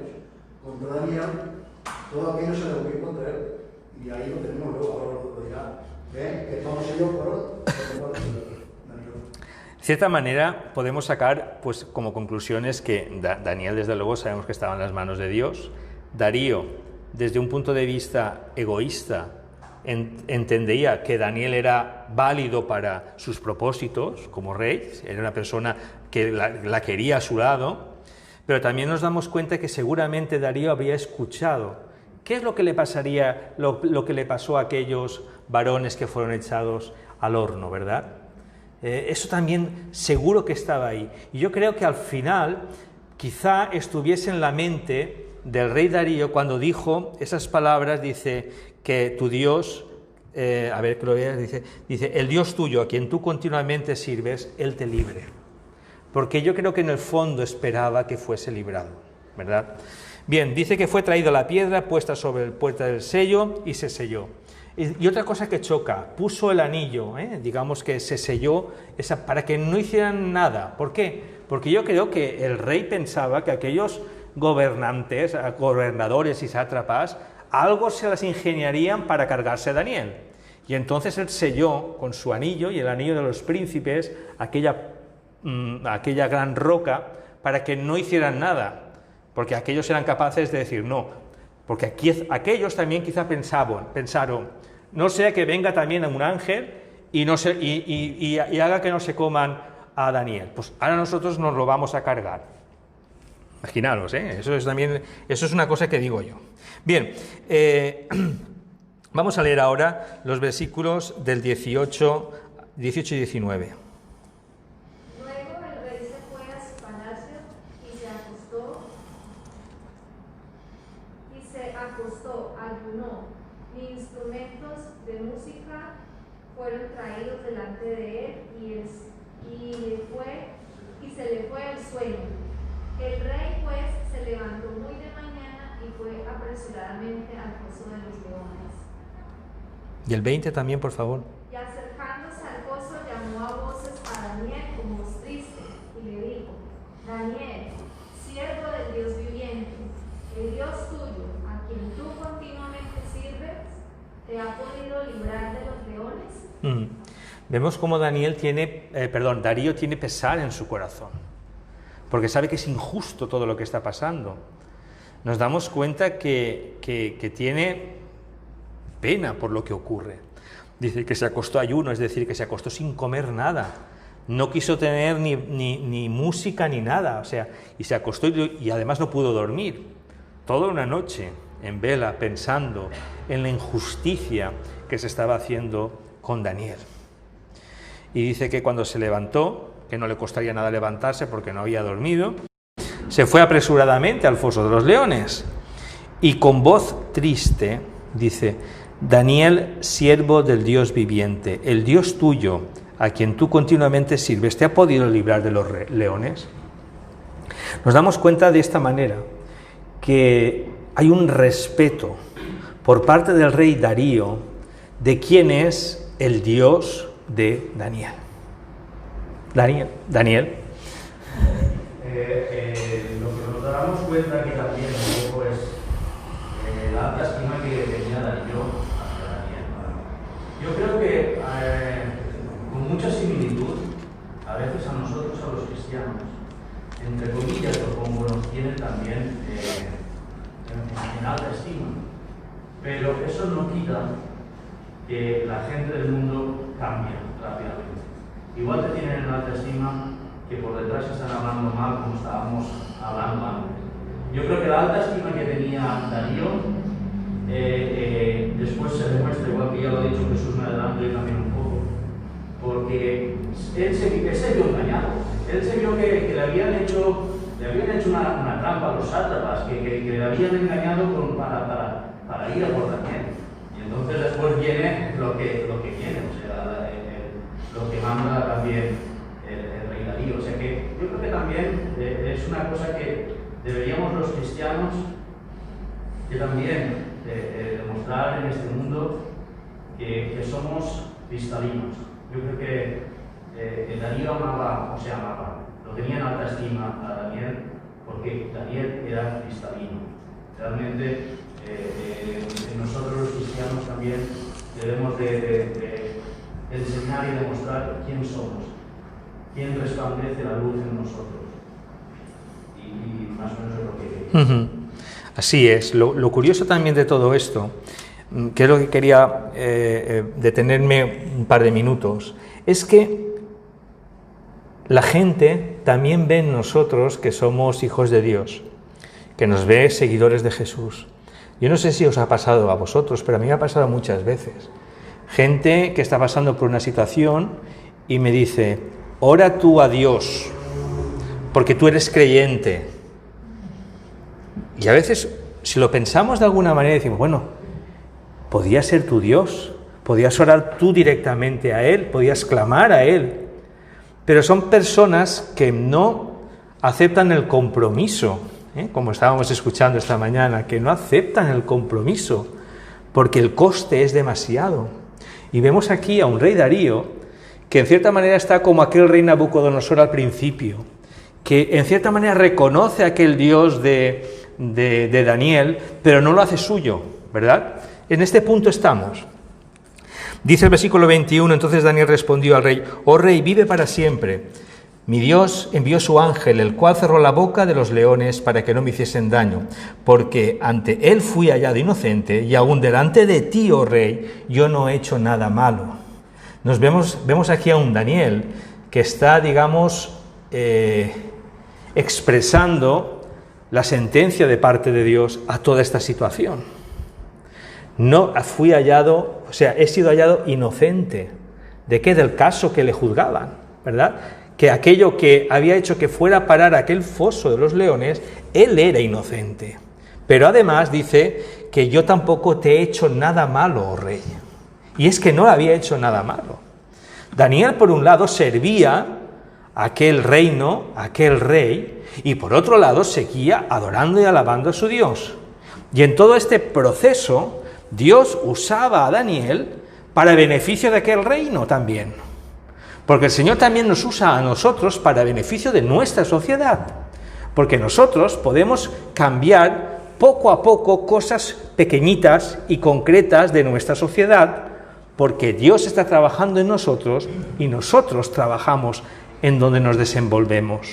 contra Daniel, todo aquello se le volvió contra él. Y ahí lo tenemos luego, ahora lo dirá. Que todos ellos fueron Daniel. De cierta manera, podemos sacar pues, como conclusiones que Daniel, desde luego, sabemos que estaba en las manos de Dios. Darío, desde un punto de vista egoísta, entendía que Daniel era válido para sus propósitos como rey, era una persona que la quería a su lado, pero también nos damos cuenta que seguramente Darío había escuchado qué es lo que le pasaría, lo que le pasó a aquellos varones que fueron echados al horno, ¿verdad? Eso también seguro que estaba ahí. Y yo creo que al final quizá estuviese en la mente del rey Darío cuando dijo esas palabras, dice que tu Dios, a ver que lo veas, dice, el Dios tuyo a quien tú continuamente sirves, Él te libre. Porque yo creo que en el fondo esperaba que fuese librado, ¿verdad? Bien, dice que fue traído la piedra, puesta sobre el puerta del sello y se selló. Y otra cosa que choca, puso el anillo, digamos que se selló para que no hicieran nada. ¿Por qué? Porque yo creo que el rey pensaba que aquellos gobernadores y sátrapas, algo se las ingeniarían para cargarse a Daniel. Y entonces él selló con su anillo y el anillo de los príncipes aquella gran roca para que no hicieran nada, porque aquellos eran capaces de decir no. Porque aquellos también quizá pensaron, no sea que venga también un ángel y haga que no se coman a Daniel. Pues ahora nosotros nos lo vamos a cargar. Imaginaros, eso es una cosa que digo yo. Bien, vamos a leer ahora los versículos del 18 y 19. Ayunó, ni instrumentos de música fueron traídos delante de él y se le fue el sueño. El rey pues se levantó muy de mañana y fue apresuradamente al foso de los leones. Y el 20 también, por favor. Y acercándose al foso llamó a voces a Daniel con voz triste y le dijo: Daniel, siervo del Dios viviente, el Dios tuyo, a quien tú continuamente sirves, ¿te ha podido librar de los leones? Vemos cómo Darío tiene pesar en su corazón, porque sabe que es injusto todo lo que está pasando. Nos damos cuenta que tiene pena por lo que ocurre. Dice que se acostó ayuno, es decir, que se acostó sin comer nada. No quiso tener ni música ni nada, y se acostó y además no pudo dormir. Toda una noche en vela pensando en la injusticia que se estaba haciendo con Daniel. Y dice que cuando se levantó, que no le costaría nada levantarse porque no había dormido, se fue apresuradamente al foso de los leones y con voz triste dice: Daniel, siervo del Dios viviente, el Dios tuyo, a quien tú continuamente sirves, ¿te ha podido librar de los leones? Nos damos cuenta de esta manera que hay un respeto por parte del rey Darío de quién es el Dios de Daniel. Daniel. Lo que nos damos cuenta aquí también entre comillas, o como nos tienen también en alta estima. Pero eso no quita que la gente del mundo cambia rápidamente. Igual te tienen en alta estima que por detrás están hablando mal como estábamos hablando antes. Yo creo que la alta estima que tenía Darío después se demuestra, igual que ya lo ha dicho Jesús, me adelanto yo también un poco, porque él se vio engañado. Él se vio que le habían hecho una trampa a los sátrapas, que le habían engañado para ir a por Daniel. Y entonces después viene lo que viene, o sea, lo que manda también el rey Darío. O sea que yo creo que también es una cosa que deberíamos los cristianos que también demostrar en este mundo que somos cristalinos. Yo creo que Darío amaba, lo tenía en alta estima a Daniel, porque Daniel era cristalino. Realmente nosotros los cristianos también debemos de enseñar y demostrar quién somos, quién resplandece la luz en nosotros. Y más o menos es lo que... Así es. Lo curioso también de todo esto, que es lo que quería detenerme un par de minutos, es que la gente también ve en nosotros que somos hijos de Dios, que nos ve seguidores de Jesús. Yo no sé si os ha pasado a vosotros, pero a mí me ha pasado muchas veces. Gente que está pasando por una situación y me dice: ora tú a Dios, porque tú eres creyente. Y a veces, si lo pensamos de alguna manera, decimos, bueno, podía ser tu Dios, podías orar tú directamente a Él, podías clamar a Él, pero son personas que no aceptan el compromiso, como estábamos escuchando esta mañana, que no aceptan el compromiso, porque el coste es demasiado. Y vemos aquí a un rey Darío, que en cierta manera está como aquel rey Nabucodonosor al principio, que en cierta manera reconoce a aquel Dios de Daniel, pero no lo hace suyo, ¿verdad? En este punto estamos. Dice el versículo 21, entonces Daniel respondió al rey: oh rey, vive para siempre. Mi Dios envió su ángel, el cual cerró la boca de los leones para que no me hiciesen daño, porque ante él fui hallado inocente, y aún delante de ti, oh rey, yo no he hecho nada malo. Vemos aquí a un Daniel que está, digamos, expresando la sentencia de parte de Dios a toda esta situación. No fui hallado, he sido hallado inocente. ¿De qué? Del caso que le juzgaban, ¿verdad? Que aquello que había hecho que fuera a parar aquel foso de los leones, él era inocente. Pero además dice que yo tampoco te he hecho nada malo, oh rey. Y es que no había hecho nada malo. Daniel, por un lado, servía a aquel reino, a aquel rey, y por otro lado seguía adorando y alabando a su Dios. Y en todo este proceso, Dios usaba a Daniel para beneficio de aquel reino también. Porque el Señor también nos usa a nosotros para beneficio de nuestra sociedad. Porque nosotros podemos cambiar poco a poco cosas pequeñitas y concretas de nuestra sociedad, porque Dios está trabajando en nosotros y nosotros trabajamos en donde nos desenvolvemos.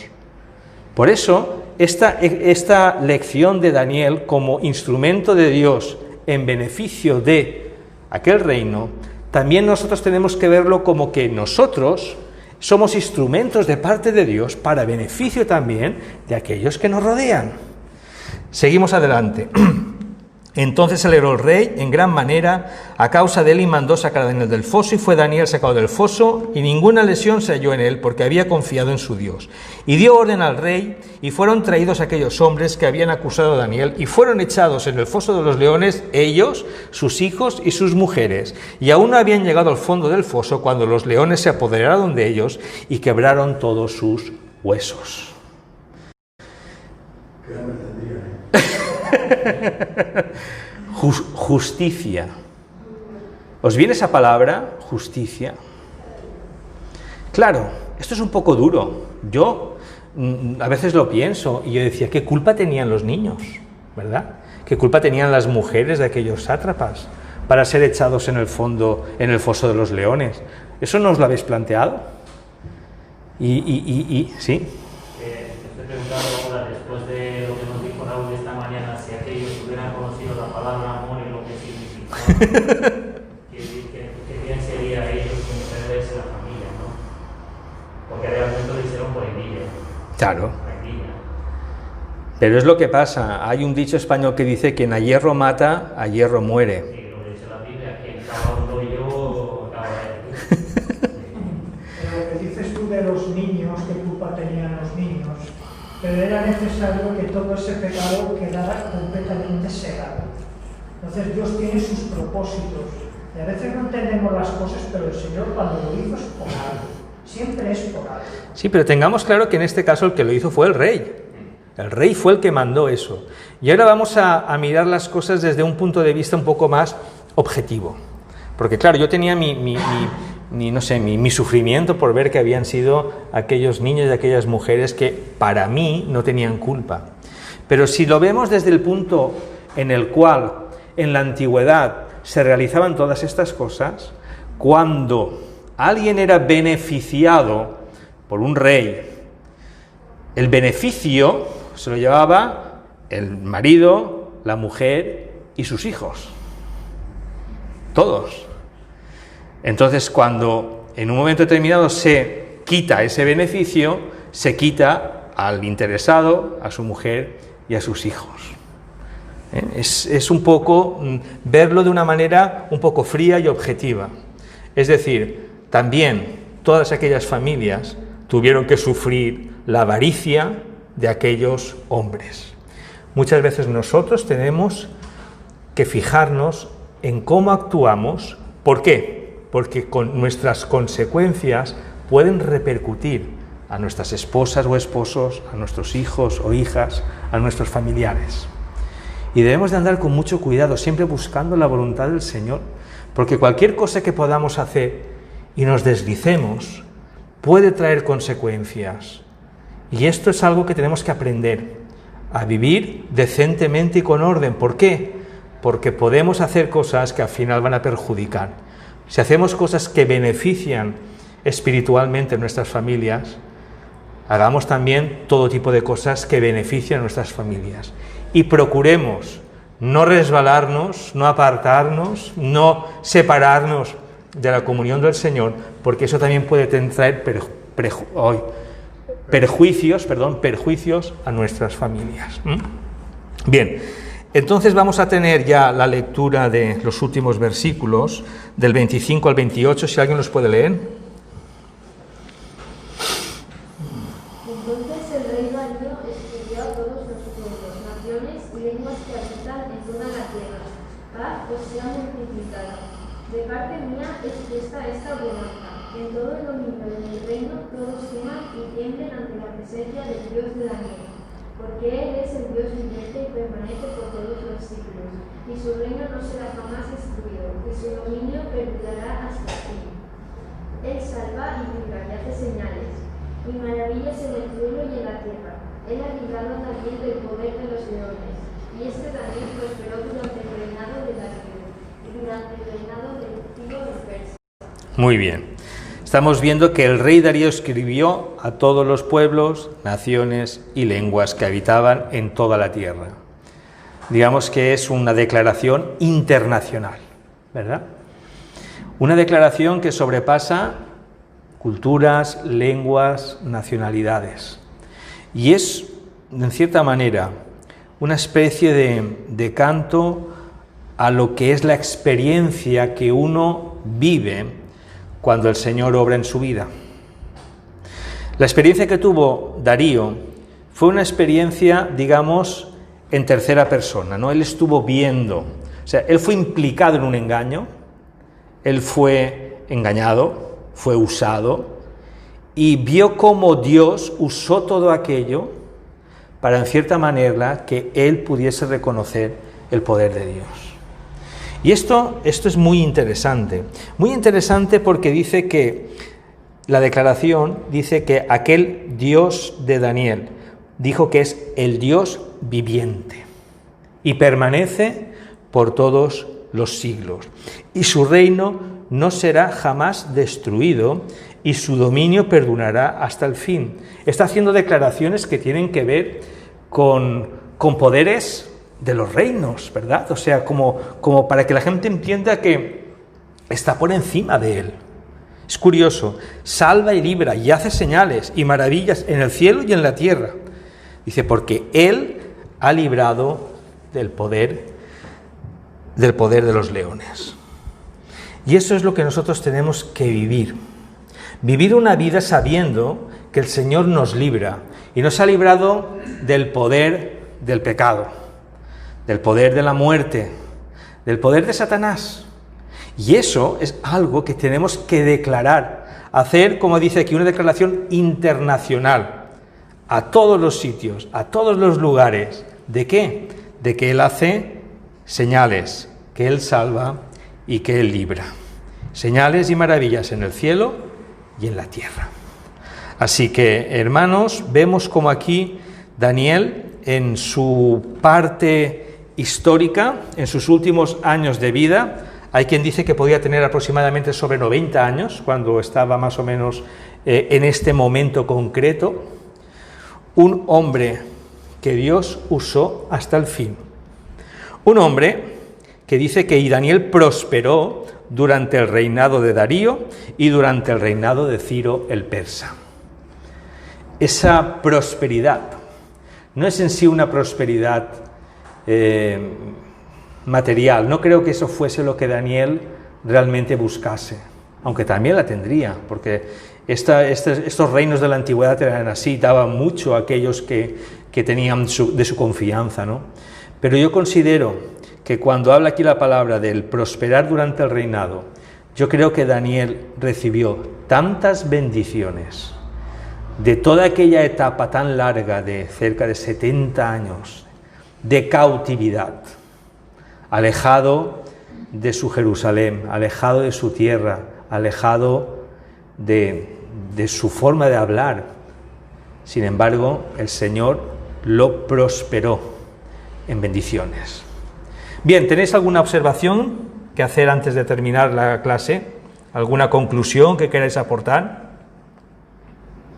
Por eso, esta lección de Daniel como instrumento de Dios en beneficio de aquel reino, también nosotros tenemos que verlo como que nosotros somos instrumentos de parte de Dios para beneficio también de aquellos que nos rodean. Seguimos adelante. Entonces se alegró el rey en gran manera a causa de él y mandó sacar a Daniel del foso, y fue Daniel sacado del foso, y ninguna lesión se halló en él, porque había confiado en su Dios. Y dio orden al rey, y fueron traídos aquellos hombres que habían acusado a Daniel, y fueron echados en el foso de los leones, ellos, sus hijos y sus mujeres. Y aún no habían llegado al fondo del foso cuando los leones se apoderaron de ellos y quebraron todos sus huesos. Justicia. ¿Os viene esa palabra? Justicia. Claro, esto es un poco duro. Yo a veces lo pienso y yo decía, ¿qué culpa tenían los niños? ¿Verdad? ¿Qué culpa tenían las mujeres de aquellos sátrapas para ser echados en el foso de los leones? ¿Eso no os lo habéis planteado? ¿Sí? Estoy explicado ahora, después de lo que nos dijo Raúl esta mañana, si aquellos hubieran conocido la palabra amor y lo que significaba, que bien sería ellos concederse la familia, ¿no? Porque realmente lo hicieron por envidia. Claro. Pero es lo que pasa. Hay un dicho español que dice: quien a hierro mata, a hierro muere. Sí, lo dice la Biblia, quien cava un hoyo, cava él. Pero lo que dices tú de los niños, qué culpa tenían los niños, pero era necesario que todo ese pecado quedara completamente cegado. Entonces Dios tiene sus propósitos. Y a veces no entendemos las cosas, pero el Señor cuando lo hizo es por algo. Siempre es por algo. Sí, pero tengamos claro que en este caso el que lo hizo fue el rey. El rey fue el que mandó eso. Y ahora vamos a mirar las cosas desde un punto de vista un poco más objetivo. Porque claro, yo tenía mi sufrimiento por ver que habían sido aquellos niños y aquellas mujeres que para mí no tenían culpa. Pero si lo vemos desde el punto en el cual en la antigüedad se realizaban todas estas cosas, cuando alguien era beneficiado por un rey, el beneficio se lo llevaba el marido, la mujer y sus hijos. Todos. Entonces, cuando en un momento determinado se quita ese beneficio, se quita al interesado, a su mujer y a sus hijos. Es un poco verlo de una manera un poco fría y objetiva. Es decir, también todas aquellas familias tuvieron que sufrir la avaricia de aquellos hombres. Muchas veces nosotros tenemos que fijarnos en cómo actuamos. ¿Por qué? Porque con nuestras consecuencias pueden repercutir a nuestras esposas o esposos, a nuestros hijos o hijas, a nuestros familiares. Y debemos de andar con mucho cuidado, siempre buscando la voluntad del Señor, porque cualquier cosa que podamos hacer y nos deslicemos puede traer consecuencias. Y esto es algo que tenemos que aprender, a vivir decentemente y con orden. ¿Por qué? Porque podemos hacer cosas que al final van a perjudicar. Si hacemos cosas que benefician espiritualmente a nuestras familias, hagamos también todo tipo de cosas que benefician a nuestras familias. Y procuremos no resbalarnos, no apartarnos, no separarnos de la comunión del Señor, porque eso también puede traer perjuicios a nuestras familias. Bien, entonces vamos a tener ya la lectura de los últimos versículos, del 25 al 28, si alguien los puede leer. Entonces el rey Darío escribió a todos los pueblos, naciones y lenguas que habitan en toda la tierra: paz os sea multiplicada. De parte mía es esta ordenanza: en todo el dominio de mi reino todos teman y tiemblen ante la presencia del Dios de Daniel, porque Él es el Dios viviente y permanece por todos los siglos, y su reino no será jamás destruido, y su dominio perdurará hasta el fin. Él salva y libra y hace señales, y maravillas en el cielo y en la tierra. Él ha librado a Daniel del poder de los leones, y Daniel prosperó durante el reinado de Darío, y durante el reinado del Ciro de Persia. Muy bien. Estamos viendo que el rey Darío escribió a todos los pueblos, naciones y lenguas que habitaban en toda la tierra. Digamos que es una declaración internacional, ¿verdad? Una declaración que sobrepasa culturas, lenguas, nacionalidades. Y es, en cierta manera, una especie de canto a lo que es la experiencia que uno vive cuando el Señor obra en su vida. La experiencia que tuvo Darío fue una experiencia, digamos, en tercera persona, ¿no? Él estuvo viendo, o sea, él fue implicado en un engaño, él fue engañado, fue usado, y vio cómo Dios usó todo aquello para, en cierta manera, que él pudiese reconocer el poder de Dios. Y esto es muy interesante porque dice que la declaración dice que aquel Dios de Daniel dijo que es el Dios viviente y permanece por todos los siglos, y su reino no será jamás destruido y su dominio perdurará hasta el fin. Está haciendo declaraciones que tienen que ver con poderes de los reinos, ¿verdad? O sea, como para que la gente entienda que está por encima de él. Es curioso, salva y libra y hace señales y maravillas en el cielo y en la tierra. Dice, porque él ha librado del poder de los leones. Y eso es lo que nosotros tenemos que vivir. Vivir una vida sabiendo que el Señor nos libra y nos ha librado del poder del pecado, del poder de la muerte, del poder de Satanás. Y eso es algo que tenemos que declarar, hacer, como dice aquí, una declaración internacional a todos los sitios, a todos los lugares. ¿De qué? De que Él hace señales, que Él salva y que Él libra. Señales y maravillas en el cielo y en la tierra. Así que, hermanos, vemos como aquí Daniel, en su parte histórica, en sus últimos años de vida, hay quien dice que podía tener aproximadamente sobre 90 años, cuando estaba más o menos en este momento concreto, un hombre que Dios usó hasta el fin. Un hombre que dice que Daniel prosperó durante el reinado de Darío y durante el reinado de Ciro el persa. Esa prosperidad no es en sí una prosperidad material. No creo que eso fuese lo que Daniel realmente buscase, aunque también la tendría, porque estos reinos de la antigüedad eran así, daban mucho a aquellos que tenían de su confianza, ¿no? Pero yo considero que cuando habla aquí la palabra del prosperar durante el reinado, yo creo que Daniel recibió tantas bendiciones de toda aquella etapa tan larga de cerca de 70 años de cautividad, alejado de su Jerusalén, alejado de su tierra, alejado de su forma de hablar. Sin embargo, el Señor lo prosperó en bendiciones. Bien, ¿tenéis alguna observación que hacer antes de terminar la clase? ¿Alguna conclusión que queráis aportar?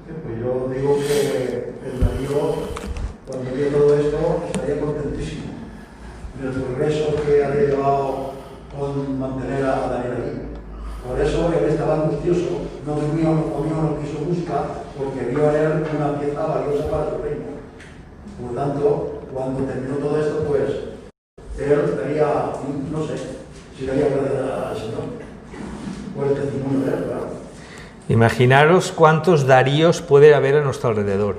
Pues yo digo que el Darío, cuando vio todo esto, estaría contentísimo del progreso que había llevado con mantener a Daniel ahí. Por eso él estaba angustioso, no durmió, no comió, no quiso buscar, porque vio en él una pieza valiosa para su reino. Por lo tanto, cuando terminó todo esto, pues él estaría, no sé, si daría verdad al Señor, por el testimonio de él, claro. Imaginaros cuántos Daríos puede haber a nuestro alrededor.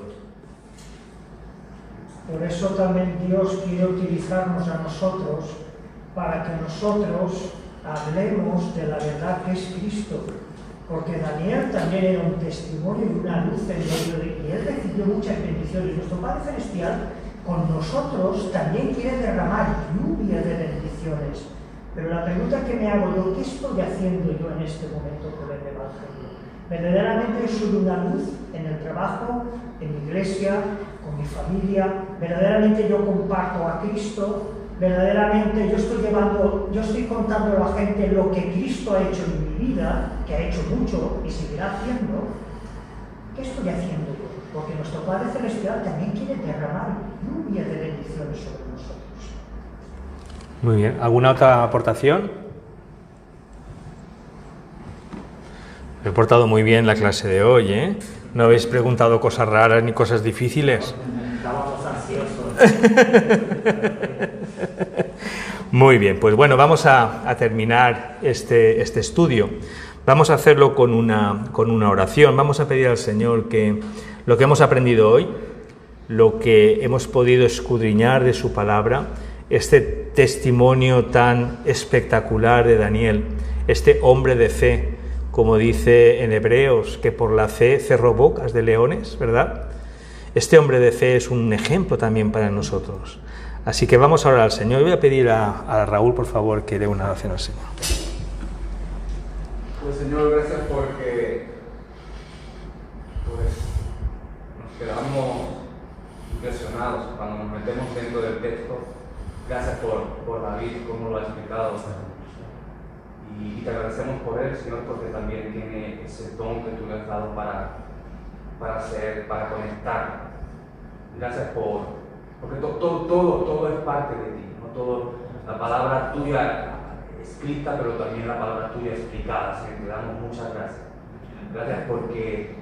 Por eso también Dios quiere utilizarnos a nosotros para que nosotros hablemos de la verdad que es Cristo. Porque Daniel también era un testimonio y una luz en medio de... Y él recibió muchas bendiciones. Nuestro Padre Celestial con nosotros también quiere derramar lluvia de bendiciones. Pero la pregunta que me hago yo, ¿qué estoy haciendo yo en este momento con el Evangelio? Verdaderamente yo soy una luz en el trabajo, en mi iglesia, con mi familia. Verdaderamente yo comparto a Cristo. Verdaderamente yo estoy contando a la gente lo que Cristo ha hecho en mi vida, que ha hecho mucho y seguirá haciendo. ¿Qué estoy haciendo yo? Porque nuestro Padre Celestial también quiere derramar lluvia de bendiciones sobre nosotros. Muy bien. ¿Alguna otra aportación? Me he portado muy bien la clase de hoy, ¿eh? No habéis preguntado cosas raras ni cosas difíciles. Estábamos ansiosos. Muy bien, pues bueno, vamos a terminar este estudio. Vamos a hacerlo con una oración. Vamos a pedir al Señor que lo que hemos aprendido hoy, lo que hemos podido escudriñar de su palabra, este testimonio tan espectacular de Daniel, este hombre de fe, como dice en Hebreos, que por la fe cerró bocas de leones, ¿verdad? Este hombre de fe es un ejemplo también para nosotros. Así que vamos a orar al Señor. Voy a pedir a Raúl, por favor, que dé una oración al Señor. Pues Señor, gracias porque nos quedamos impresionados cuando nos metemos dentro del texto. Gracias por David, como lo ha explicado. Y te agradecemos por él, Señor, porque también tiene ese don que tú le has dado para conectar. Gracias porque todo es parte de ti, ¿no? Todo, la palabra tuya escrita, pero también la palabra tuya explicada. Señor, te damos muchas gracias. Gracias porque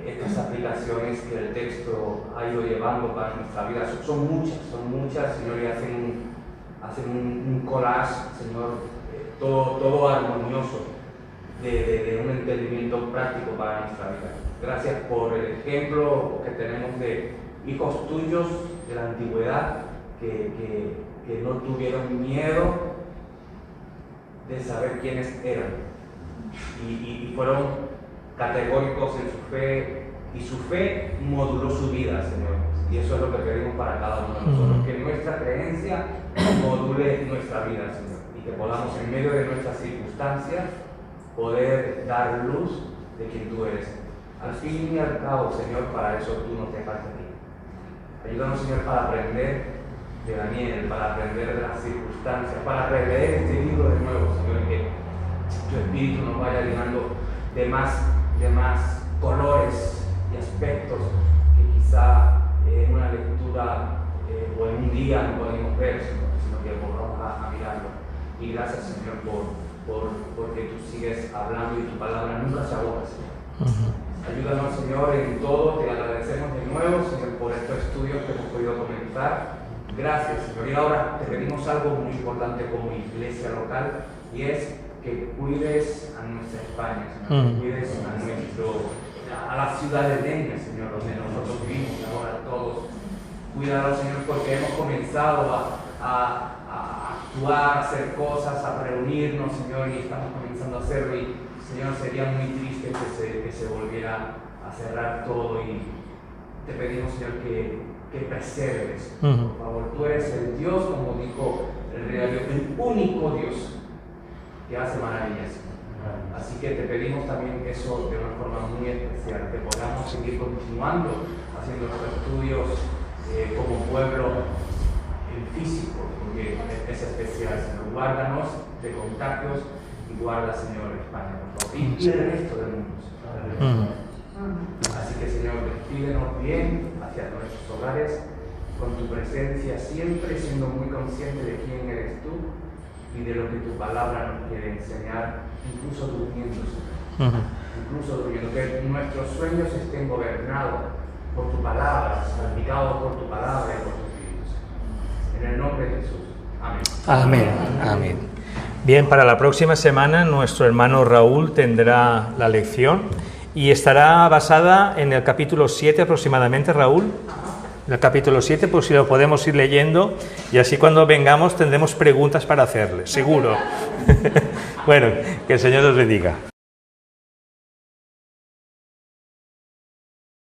estas aplicaciones que el texto ha ido llevando para nuestra vida son muchas, Señor, y hacen un collage, Señor, todo armonioso de un entendimiento práctico para nuestra vida. Gracias por el ejemplo que tenemos de hijos tuyos de la antigüedad que no tuvieron miedo de saber quiénes eran y fueron categóricos en su fe, y su fe moduló su vida, Señor. Y eso es lo que pedimos para cada uno de nosotros, que nuestra creencia module nuestra vida, Señor, y que podamos en medio de nuestras circunstancias poder dar luz de quien tú eres. Al fin y al cabo, Señor, para eso tú nos dejaste aquí. Ayúdanos, Señor, para aprender de Daniel, para aprender de las circunstancias, para releer este libro de nuevo, Señor, que tu Espíritu nos vaya llenando de más colores y aspectos que quizá en una lectura o en un día no podemos ver, sino que volvamos a mirarlo. Y gracias, Señor, porque tú sigues hablando y tu palabra nunca se agota, Señor. Ayúdanos, Señor, en todo. Te agradecemos de nuevo, Señor, por estos estudios que hemos podido comenzar. Gracias, Señor. Y ahora te pedimos algo muy importante como iglesia local, y es que cuides a nuestra España, Señor, que cuides a la ciudad de Denia, Señor, donde nosotros vivimos ahora todos. Cuídalo, Señor, porque hemos comenzado a actuar, a hacer cosas, a reunirnos, Señor, y estamos comenzando a hacerlo. Y, Señor, sería muy triste que se volviera a cerrar todo, y te pedimos, Señor, que perseveres. Por favor, tú eres el Dios, como dijo el rey Darío, el único Dios que hace maravillas. Así que te pedimos también eso de una forma muy especial, que podamos seguir continuando haciendo nuestros estudios como pueblo en físico, porque es especial, Señor. Guárdanos de contagios y guarda, Señor, España, por favor, y el resto del mundo, Señor. Así que, Señor, despídenos bien hacia nuestros hogares, con tu presencia siempre, siendo muy consciente de quién eres tú y de lo que tu palabra nos quiere enseñar, incluso durmiendo, Señor. Incluso durmiendo, que nuestros sueños estén gobernados por tu palabra, salpicados por tu palabra y por tu Espíritu, Señor. En el nombre de Jesús. Amén. Amén. Bien, para la próxima semana nuestro hermano Raúl tendrá la lección y estará basada en el capítulo 7 aproximadamente, Raúl. El capítulo 7, pues si lo podemos ir leyendo, y así cuando vengamos tendremos preguntas para hacerle, seguro. Bueno, que el Señor los bendiga.